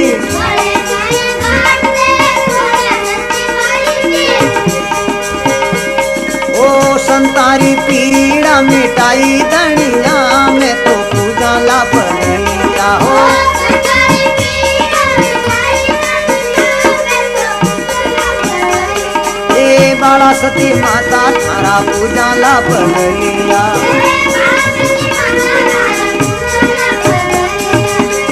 ओ संतारी पीड़ा मिटाई दनिया में तो पूजा ला पगलिया हो ए बाला सती माता थारा पूजा ला पगलिया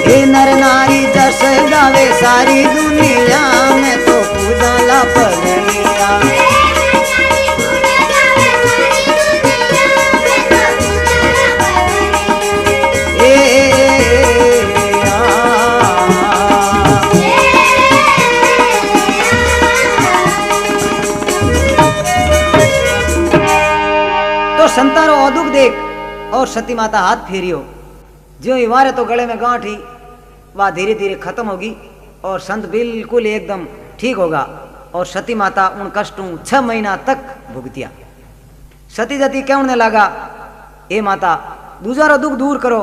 ए नर नारी जस गावे सारी दुनिया में तो पूजा ला पगलिया तो संतारो औदुक देख और सती माता हाथ फेरियो जो ही मारे तो गले में गांठी वह धीरे धीरे खत्म होगी और संत बिल्कुल एकदम ठीक होगा। और सती माता उन कष्टों 6 महीना तक भुगतिया। सती जती कहने लगा ए माता दूसरा दुख दूर करो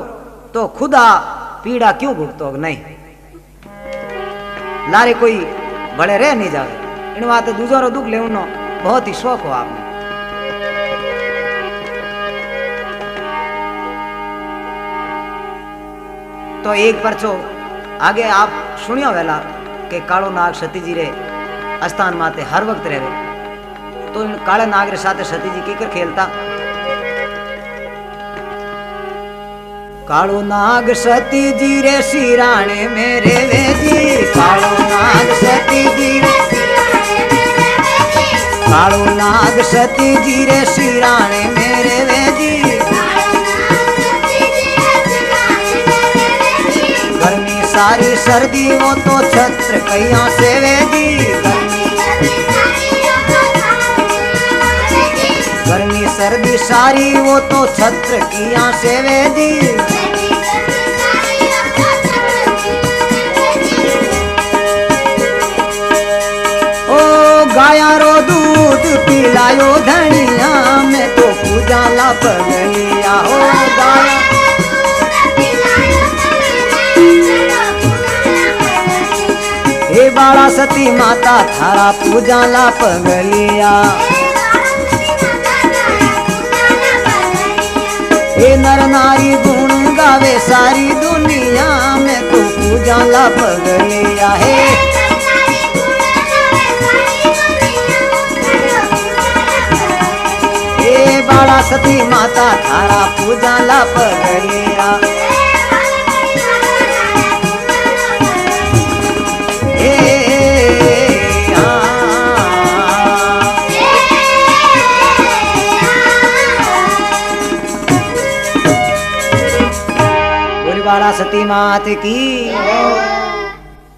तो खुदा पीड़ा क्यों भुगतो नहीं लारे कोई बड़े रह नहीं जावे इन बात दूसरा दुख ले बहुत ही शौक हो आपने। तो एक परचो आगे आप सुनियो वेला के कालो नाग सती जी रे स्थान माते हर वक्त रहे तो इन काले नाग रे साथे सती जी की कर खेलता कालो नाग सती जी रे सिराणे मेरे वेजी कालो नाग सती जी रे कालो नाग सती जी रे सिराणे मेरे वेजी गर्मी सारी सर्दी वो तो छत्र कैया से वेदी गर्मी सर्दी सारी वो तो छत्र किया से वेदी ओ गाया रो दूध पिलायो धनिया मैं तो पूजा ला पगलिया ओ गाया हे बाड़ा सती माता थारा पूजा ला पगलिया हे नर नारी गुण गावे सारी दुनिया में तो पूजा ला पगलिया है हे बाड़ा सती माता थारा पूजा ला पगलिया बाड़ा सती मात की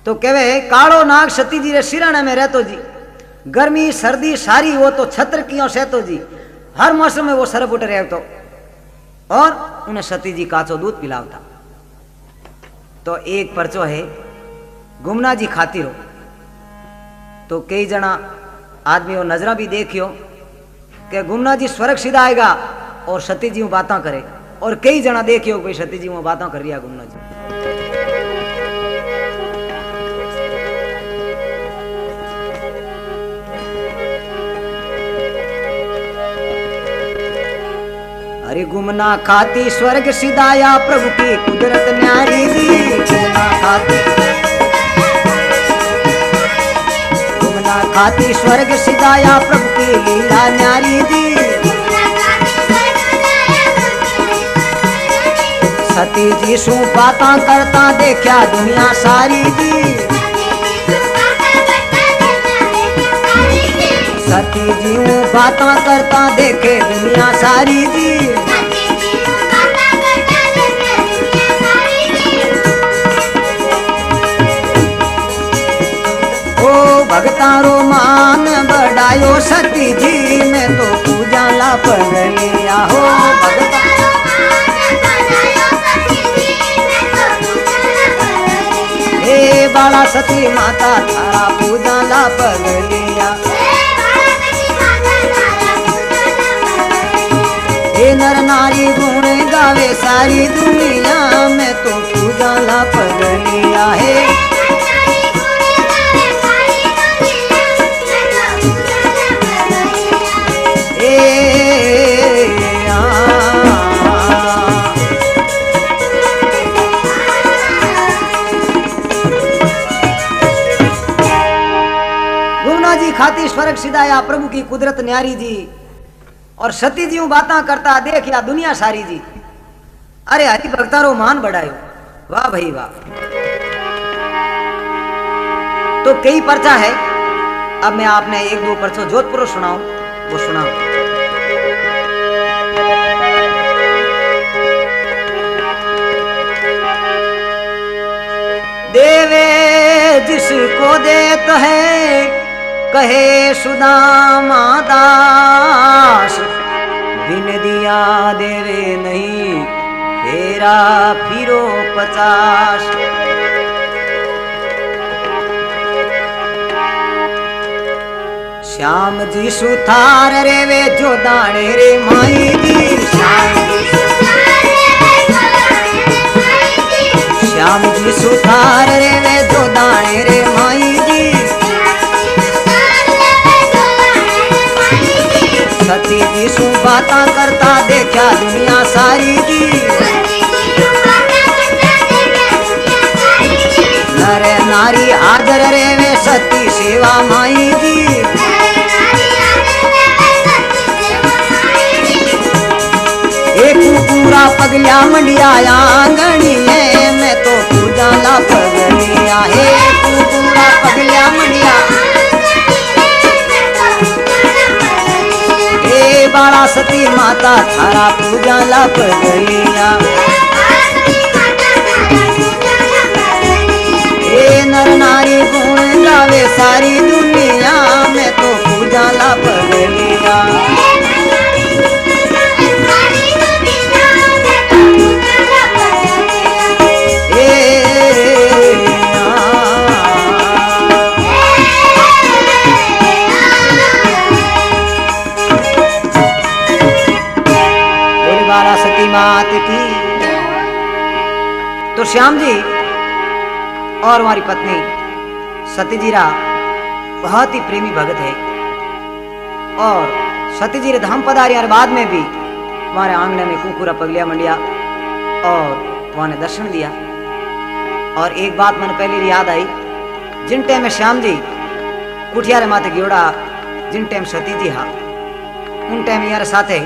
तो कहवे कालो नाग सती जी रे सिराने में रहतो जी गर्मी सर्दी सारी वो तो छत्र कियो सहतो जी हर मौसम में वो सरप उठ रहतो और उन्हें सती जी काचो दूध पिलावता। तो एक परचो है गुमना जी खातिर हो तो कई जना आदमी वो नजरा भी देखियो कि गुमना जी स्वर्ग सीधा आएगा और सती जी बातें करे और कई जना देखियो कोई सती जी में बातें कर रिया गुमना जी अरे गुमना खाती स्वर्ग सिधाया प्रभु की कुदरत न्यारी गुमना खाती स्वर्ग सिधाया प्रभु की लीला न्यारी दी सती जी सू बातां करता देखा दुनिया सारी जी सती जी बातां करता देखे दुनिया सारी जी ओ भगतारो मान बढ़ायो सती जी मैं तो पूजा ला पगलिया हो भगता हे बाला सती माता थारा पूजा ला पगलिया हे नर नारी गुण गावे सारी दुनिया में तो पूजा ला पगलिया है खाती स्वर्ग सिधाया प्रभु की कुदरत न्यारी जी और सती जी बातें करता देख या दुनिया सारी जी अरे हरि भक्तारो मान बढ़ायो वाह भाई वाह। तो कई पर्चा है अब मैं आपने एक दो पर्चो जोधपुर सुनाऊं वो सुनाऊं। देवे जिसको देता है कहे सुदामा दास बिन दिया देवे नहीं तेरा फिरो 50। श्याम जी सुथार रे वे जो दाने रे माई जी श्याम जी सुथार श्याम जी सुथार रे वे जो दाने रे माई जी, सती जी सु बाता करता देखा दुनिया सारी जी, नर नारी आदर रे वे सती सेवा माई जी, एक पूरा पगलिया मंडिया आंगणी है मैं तो पूजा ला पगलिया है, पूरा पगलिया मंडिया ए बाला सती माता थारा पूजा ला पगलिया, ए नर नारी गुण गावे सारी दुनिया में तो पूजा ला पगलिया, सती मात की। तो श्याम जी और हमारी पत्नी सती जीरा बहुत ही प्रेमी भगत है और सती जी रे धाम पधारिया बाद में भी हमारे आंगने में कुकुरा पगलिया मंडिया और वहां ने दर्शन दिया। और एक बात मैंने पहले याद आई, जिन टाइम में श्याम जी कुठिया रे माथे गियोड़ा, जिन टाइम सती जी हा उन टाइम यार साथे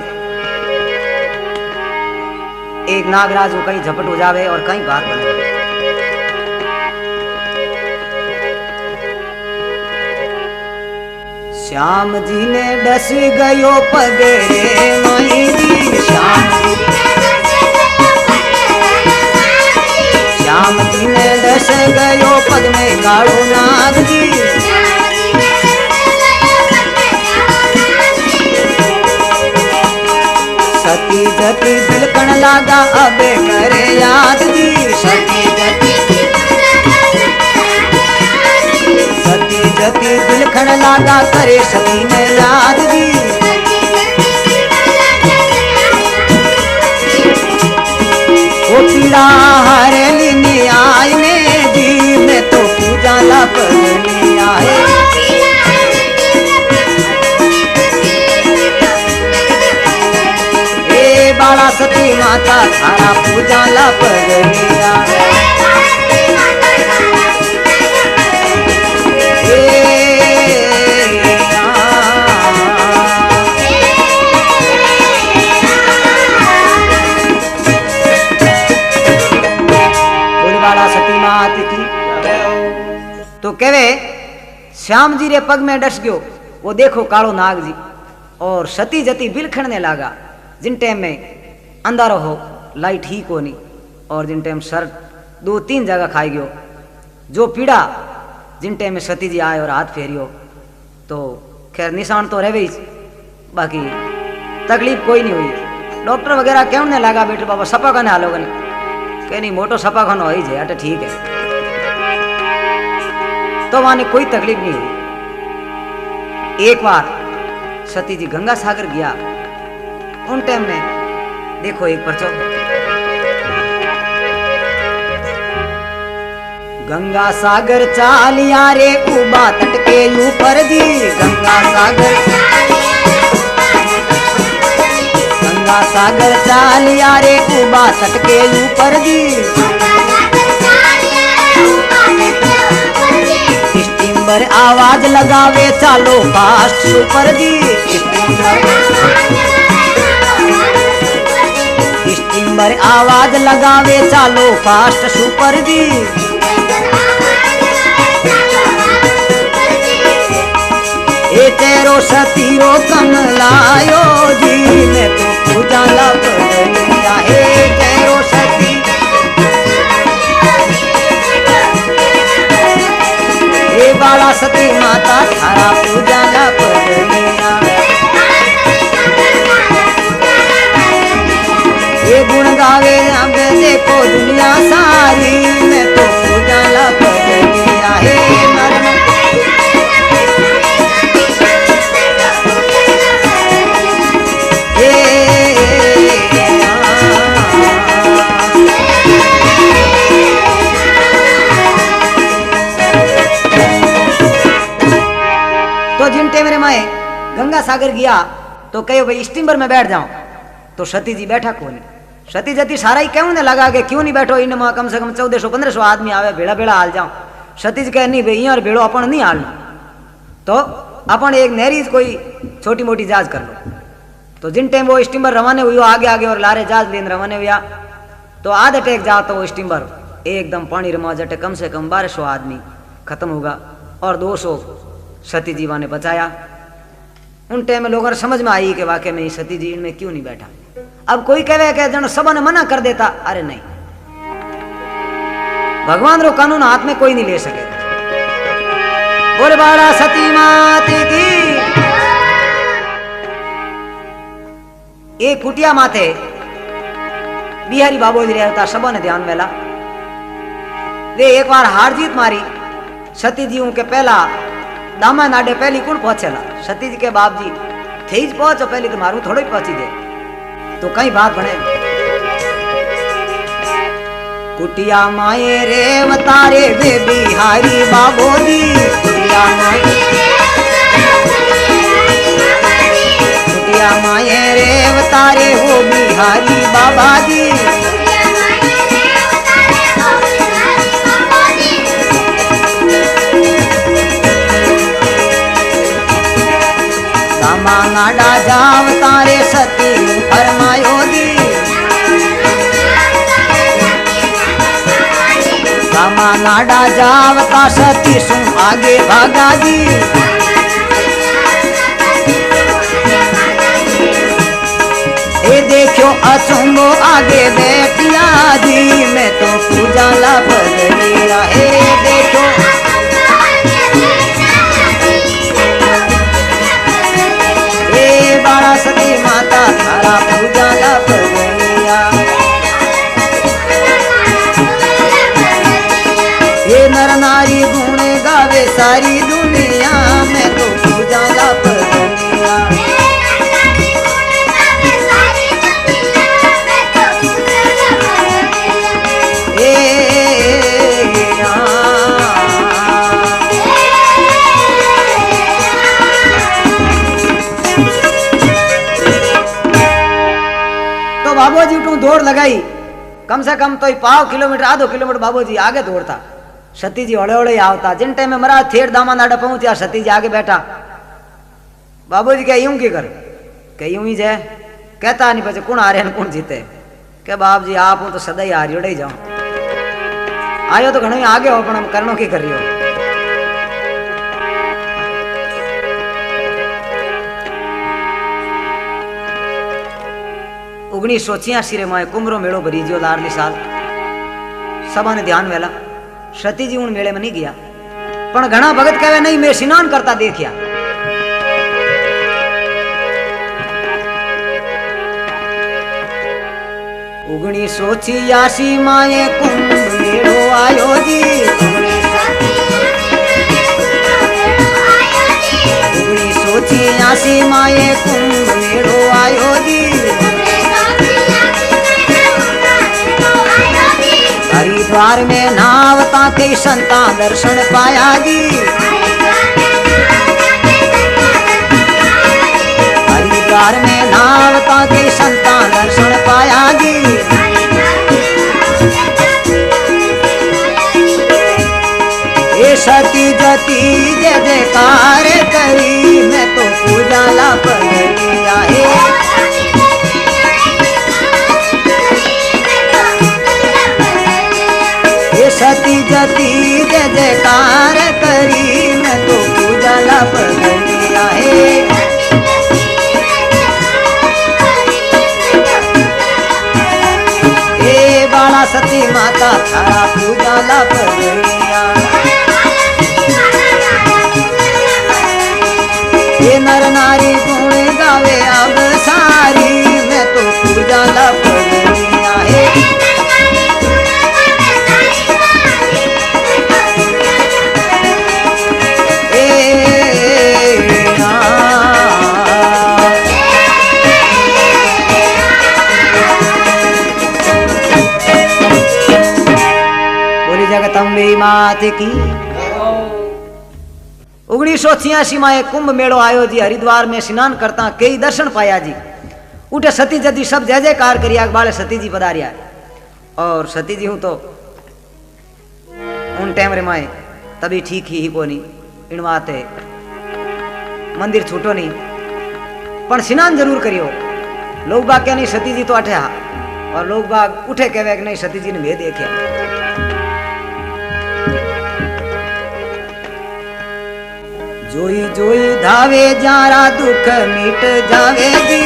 एक नागराज को कहीं झपट हो जावे और कहीं बात बने। श्याम जी ने डस गयो पगरे माई जी, श्याम जी ने डस गयो पग में काड़ो नाग जी, सती जती दिलकण लागा अबे करे याद जी, सती जती दिलकण लागा करे सती में याद जी, ओ पीड़ा हरेली न्याय में जी मैं तो पूजा ला पगली आए, बाला सती माता थारा पूजा ला पगलिया, बाला सती माता की। तो कहवे श्याम जी रे पग में डस गयो वो देखो कालो नाग जी, और सती जती बिलखड़ने लागा, जिन टाइम में अंधारो हो लाइट ही को नहीं, और जिन टाइम सर 2-3 जगह खाई गयो, जो पीड़ा जिन टाइम में सती जी आए और हाथ फेरियो तो खैर निशान तो रहे, बाकी तकलीफ कोई नहीं हुई। डॉक्टर वगैरह कहने लगा बेटे बाबा सपा खाने हालोगे नहीं, कह नहीं मोटो सपा खाना हो ही जाए, अटे ठीक है, तो वहां कोई तकलीफ नहीं हुई। एक बार सती जी गंगा सागर गया, उन टाइम में देखो एक परचो, गंगा सागर चालिया रे उबा तट के ऊपर जी, गंगा सागर चालिया रे उबा तट के ऊपर जी, स्टीमर आवाज लगावे चालो फास्ट सुपर जी, स्टीमर आवाज लगावे चालो फास्ट सुपर जी, ए तेरो सतीरो कमलायो जी मैं तो पूजा ला पगलिया, ए तेरो सती ए बाला सती माता थारा पूजा ला पगलिया, ये गुण गावे अब देखो दुनिया सारी मैं तो पूजा ला पगलिया, हे मरम गंगा सागर गया तो कहो भाई स्टीमर में बैठ जाओ, तो सती जी बैठा कौन। सती जती सारा ही कहने लगा कि क्यों नहीं बैठो, इन में कम से कम 1400-1500 आदमी आवे, भेड़ा भेड़ा हाल जाओ। सती जी कहे नहीं भाई यहाँ भेड़ो अपन नहीं हालना, तो अपन एक नहरी कोई छोटी मोटी जहाज कर लो। तो जिन टाइम वो स्टीमर रवाने हुई आगे आगे और लारे जहाज लेन रवाने हुआ, तो आधे टेक जाओ तो वो स्टीमर एकदम पानी रमा जटे, कम से कम 1200 आदमी खत्म होगा और 200 सती जीवा ने बचाया। उन टाइम में लोगों ने समझ में आई कि वाकई में सती जी इनमें क्यों नहीं बैठा। अब कोई कहे कि जन सब ने मना कर देता, अरे नहीं, भगवान रो कानून हाथ में कोई नहीं ले सके। बोले बाड़ा सती माते की। एक कुटिया माथे बिहारी बाबू जी रहता, सबों ने ध्यान मेला। वे एक बार हार जीत मारी सती जी के पहला दामा नाडे पहली कौन पहुंचेला। सती जी के बाप जी थे पहुंचो पहली तो मारू थोड़ी पहुंची दे, तो कई बात बने। कुटिया माए रे वतारे वे बिहारी बाबू जी, कुटिया माए रे वतारे हो बिहारी बाबा जी। दामा नाडा जाव तारे सती फरमायो दी, दामा नाडा जाव ता सती सुन आगे भागा दी। ए देखो अचुंगो आगे बैठिया जी, मैं तो पूजा ला बदलिया। ए देखो ए बाड़ा सती माता थारा पूजा ला बदलिया। ये नर नारी गुण गावे सारी दुनिया, मैं तो पूजा ला बदलिया। बाबूजी उठू दौड़ लगाई, कम से कम तो 5 किलोमीटर आधो किलोमीटर बाबूजी आगे दौड़ता, सती जी हौले हौले आवता। जिन टाइम में मरा थेड़ दामा नाडा पहुंचा, सती जी आगे बैठा। बाबूजी क्या यूं की कर, क्या यूं ही जाए, कहता नहीं बचे कौन हारे कौन जीते। क्या बाप जी आप हूं तो सदा ही हारी उड़े जाओ, आयो तो घणो आगे हो पण करनो की कर रही हो। उगनी सोचिया सिरे माए कुमरो मेड़ो भरी जो लारली साल, सबा ने ध्यान वेला। सती जी उन मेले में नहीं गया, पण घना भगत कहे नहीं मैं स्नान करता देखिया। उगनी सोची यासी माए कुंभ मेड़ो आयो जी, उगनी सोची यासी माए कुंभ मेड़ो आयो जी। हरिद्वार में नावता के संता दर्शन पाया जी, हरिद्वार में नावता के संता दर्शन पाया जी। ये सती जती जय जयकार करी, मैं तो पूजा ला बदलिया। सती जती जय जयकार करी, मैं तो पूजा ला बदलिया। हे बाला सती माता थारा पूजा ला बदलिया। ये नर नारी गुण गावे अब सारी, मैं तो पूजा ला बदलिया। जगदम्बे मात की। 1986 में एक कुंभ मेड़ो आयो जी, हरिद्वार में स्नान करता कई दर्शन पाया जी। उठे सती जदी सब जय जयकार करिया, बाले सती जी पधारिया। और सती जी हूं तो उन टाइम रे माए तभी ठीक ही को नहीं इन बात है, मंदिर छूटो नहीं पर स्नान जरूर करियो। लोग बाग क्या नहीं सती जी तो अठे, और लोग बाग उठे कहवे कि नहीं सती जी ने भेद देखा। जोई जोई धावे जारा दुख मिट जावे जी,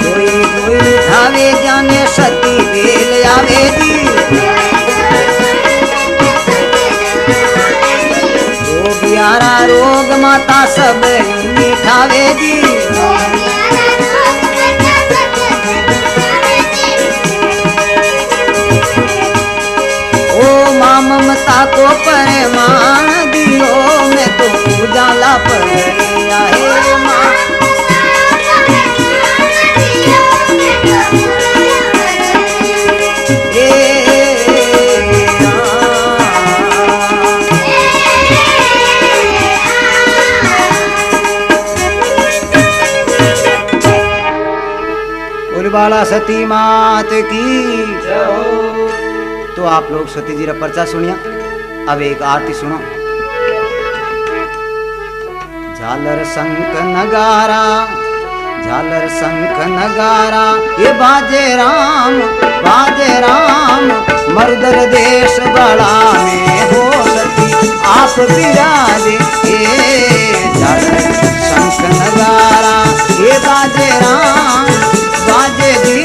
जोई जोई धावे जाने सती वेल आवे जी, रोग यारा रोग माता सब मिठावे जी, ममता को परमान दियो, मैं तो उजाला पर आए माँ। बाला सती मात की जय। तो आप लोग सती जी रा पर्चा सुनिया। अब एक आरती सुनो। झालर शंख नगारा, झालर शंख नगारा, ये बाजे राम मरुदर देश बड़ा में हो सती आप विराजे। झालर शंख नगारा, ये बाजे राम बाजे जी।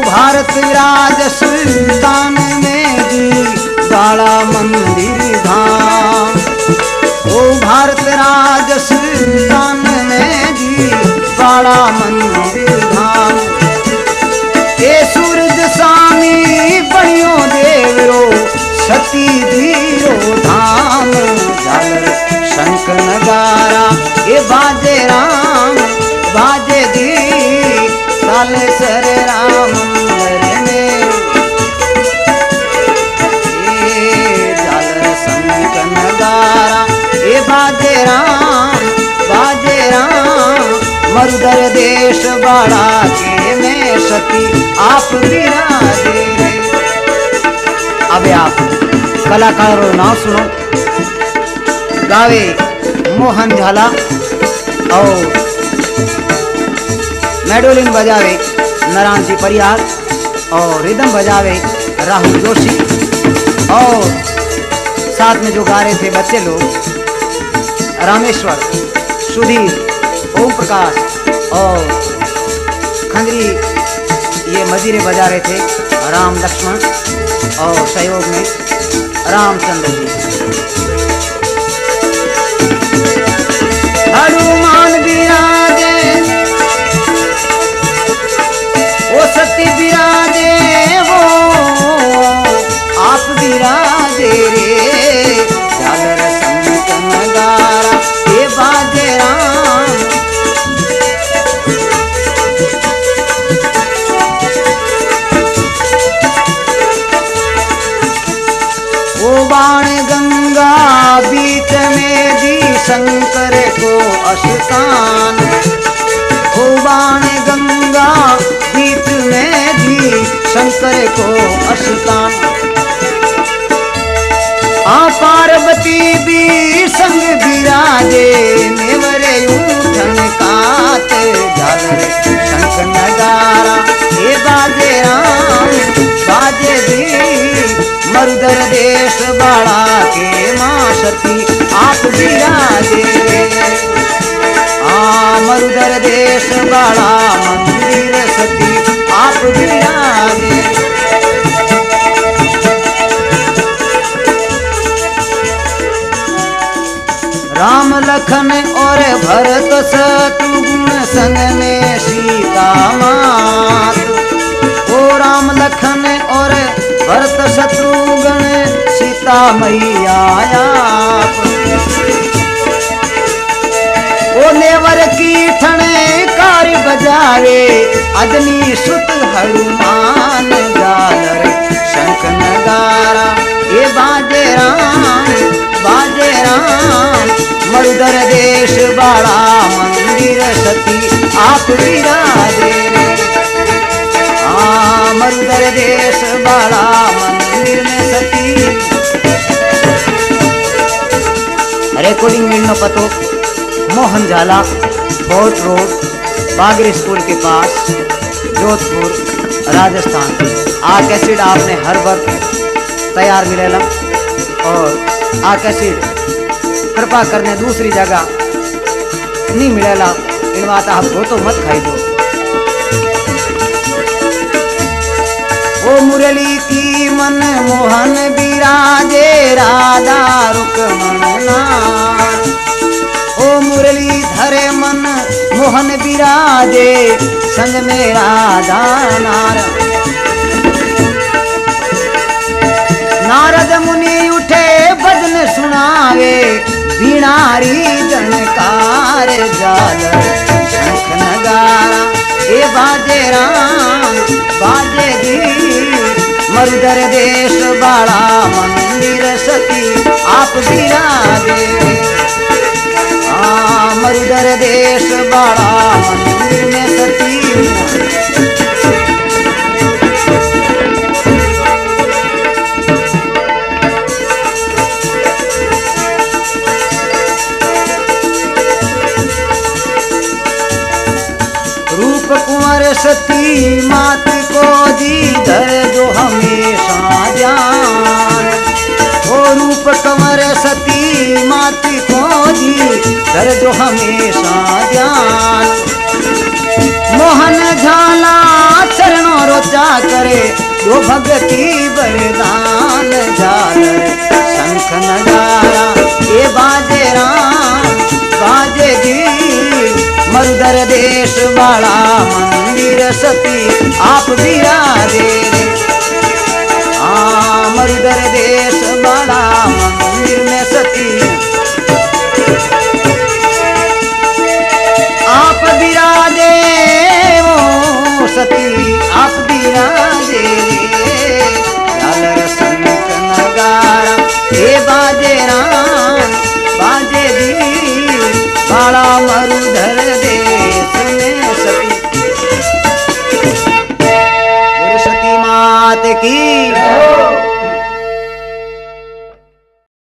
भारत राज सुल्तान में जी बाड़ा मंदिर धाम, ओ भारत राज सुल्तान में जी बाड़ा मंदिर धाम। ये सूरज सामी बनियो देवरो सती जीरो धाम। झालर शंख नगारा, ये बाजे राम बाजे जी। साले सर राम मंदिर में, झालर शंख नगारा, ये बाजे राम मरुदर देश बड़ा के में सती आप विराजे। अब आप कलाकारों नाम सुनो। गावे मोहन झाला और मेडोलिन बजावे नारायण जी परियार और रिदम बजावे राहुल जोशी और साथ में जो गा रहे थे बच्चे लोग रामेश्वर, सुधीर, ओम प्रकाश और खंजरी, ये मजीरे बजा रहे थे राम लक्ष्मण और सहयोग में रामचंद्र जी। हनुमान विराजे वो सती विराजे, वो आप विराजे रे। झालर शंख नगारा, ये बाजे राम। वो बाण गंगा बीच में जी शंकर को अष्टान। वो बाण गंगा बीच में भी शंकर को अष्टान। पार्वती भी संग विराजे, नेवरे उठन कात। झालर शंख नगारा, ये बाजे राम बाजे जी। मरुदर देश बड़ा के मां सती आप विराजे। मरुदर देश बड़ा मंदिर सती आप विराजे। राम लखन और भरत शत्रुघ्न संग में सीता मात। ओ राम लखन और भरत मैया आप। ओ नेवर की ठणे कार बजावे अदनी सुत हनुमान जालर शंख नगारा ये बाजे राम मरुधर देश बाड़ा मंदिर सती आप विराजे रे। मरुधर देश बाड़ा मंदिर में सती। रिकॉर्डिंग मिलने पतो मोहन झाला फोर्ट रोड बागरी स्कूल के पास जोधपुर राजस्थान। आ कैसेट आपने हर वक्त तैयार मिलेला और आ कैसेट कृपा करने दूसरी जगह नहीं मिलेला। इन बात आप वो तो मत खाई दो। ओ मुरली की मन मोहन विराजे राधा रुकमण नार। ओ मुरली धरे मन मोहन विराजे संग में राधा नार। नारद मुनि उठे भजन सुनावे बीणारी जनकार जालर शंख नगारा ए बाजे राम बाजे दी। मरुधर देश बाड़ा मंदिर सती आप विराजे। मरुधर देश बाड़ा मंदिर में सती। रूप कुंवर सती मात को दी धर जो हमेशा जान। ओ रूप कुंवर सती मात को दी धर जो हमेशा ध्यान। मोहन झाला चरणों रोचा करे जो भक्ति वरदान झालर शंख नगारा ये बाजे राम बाजे दी। मरुधर देश बाड़ा मंदिर सती आप विराजे रे। मरुधर देश बाड़ा मंदिर में सती आप विराजे। वो सती आप विराजे रे। झालर शंख नगारा हे बाजे राम बाजे दी। बाड़ा मरुधर देश में सती। सती मात की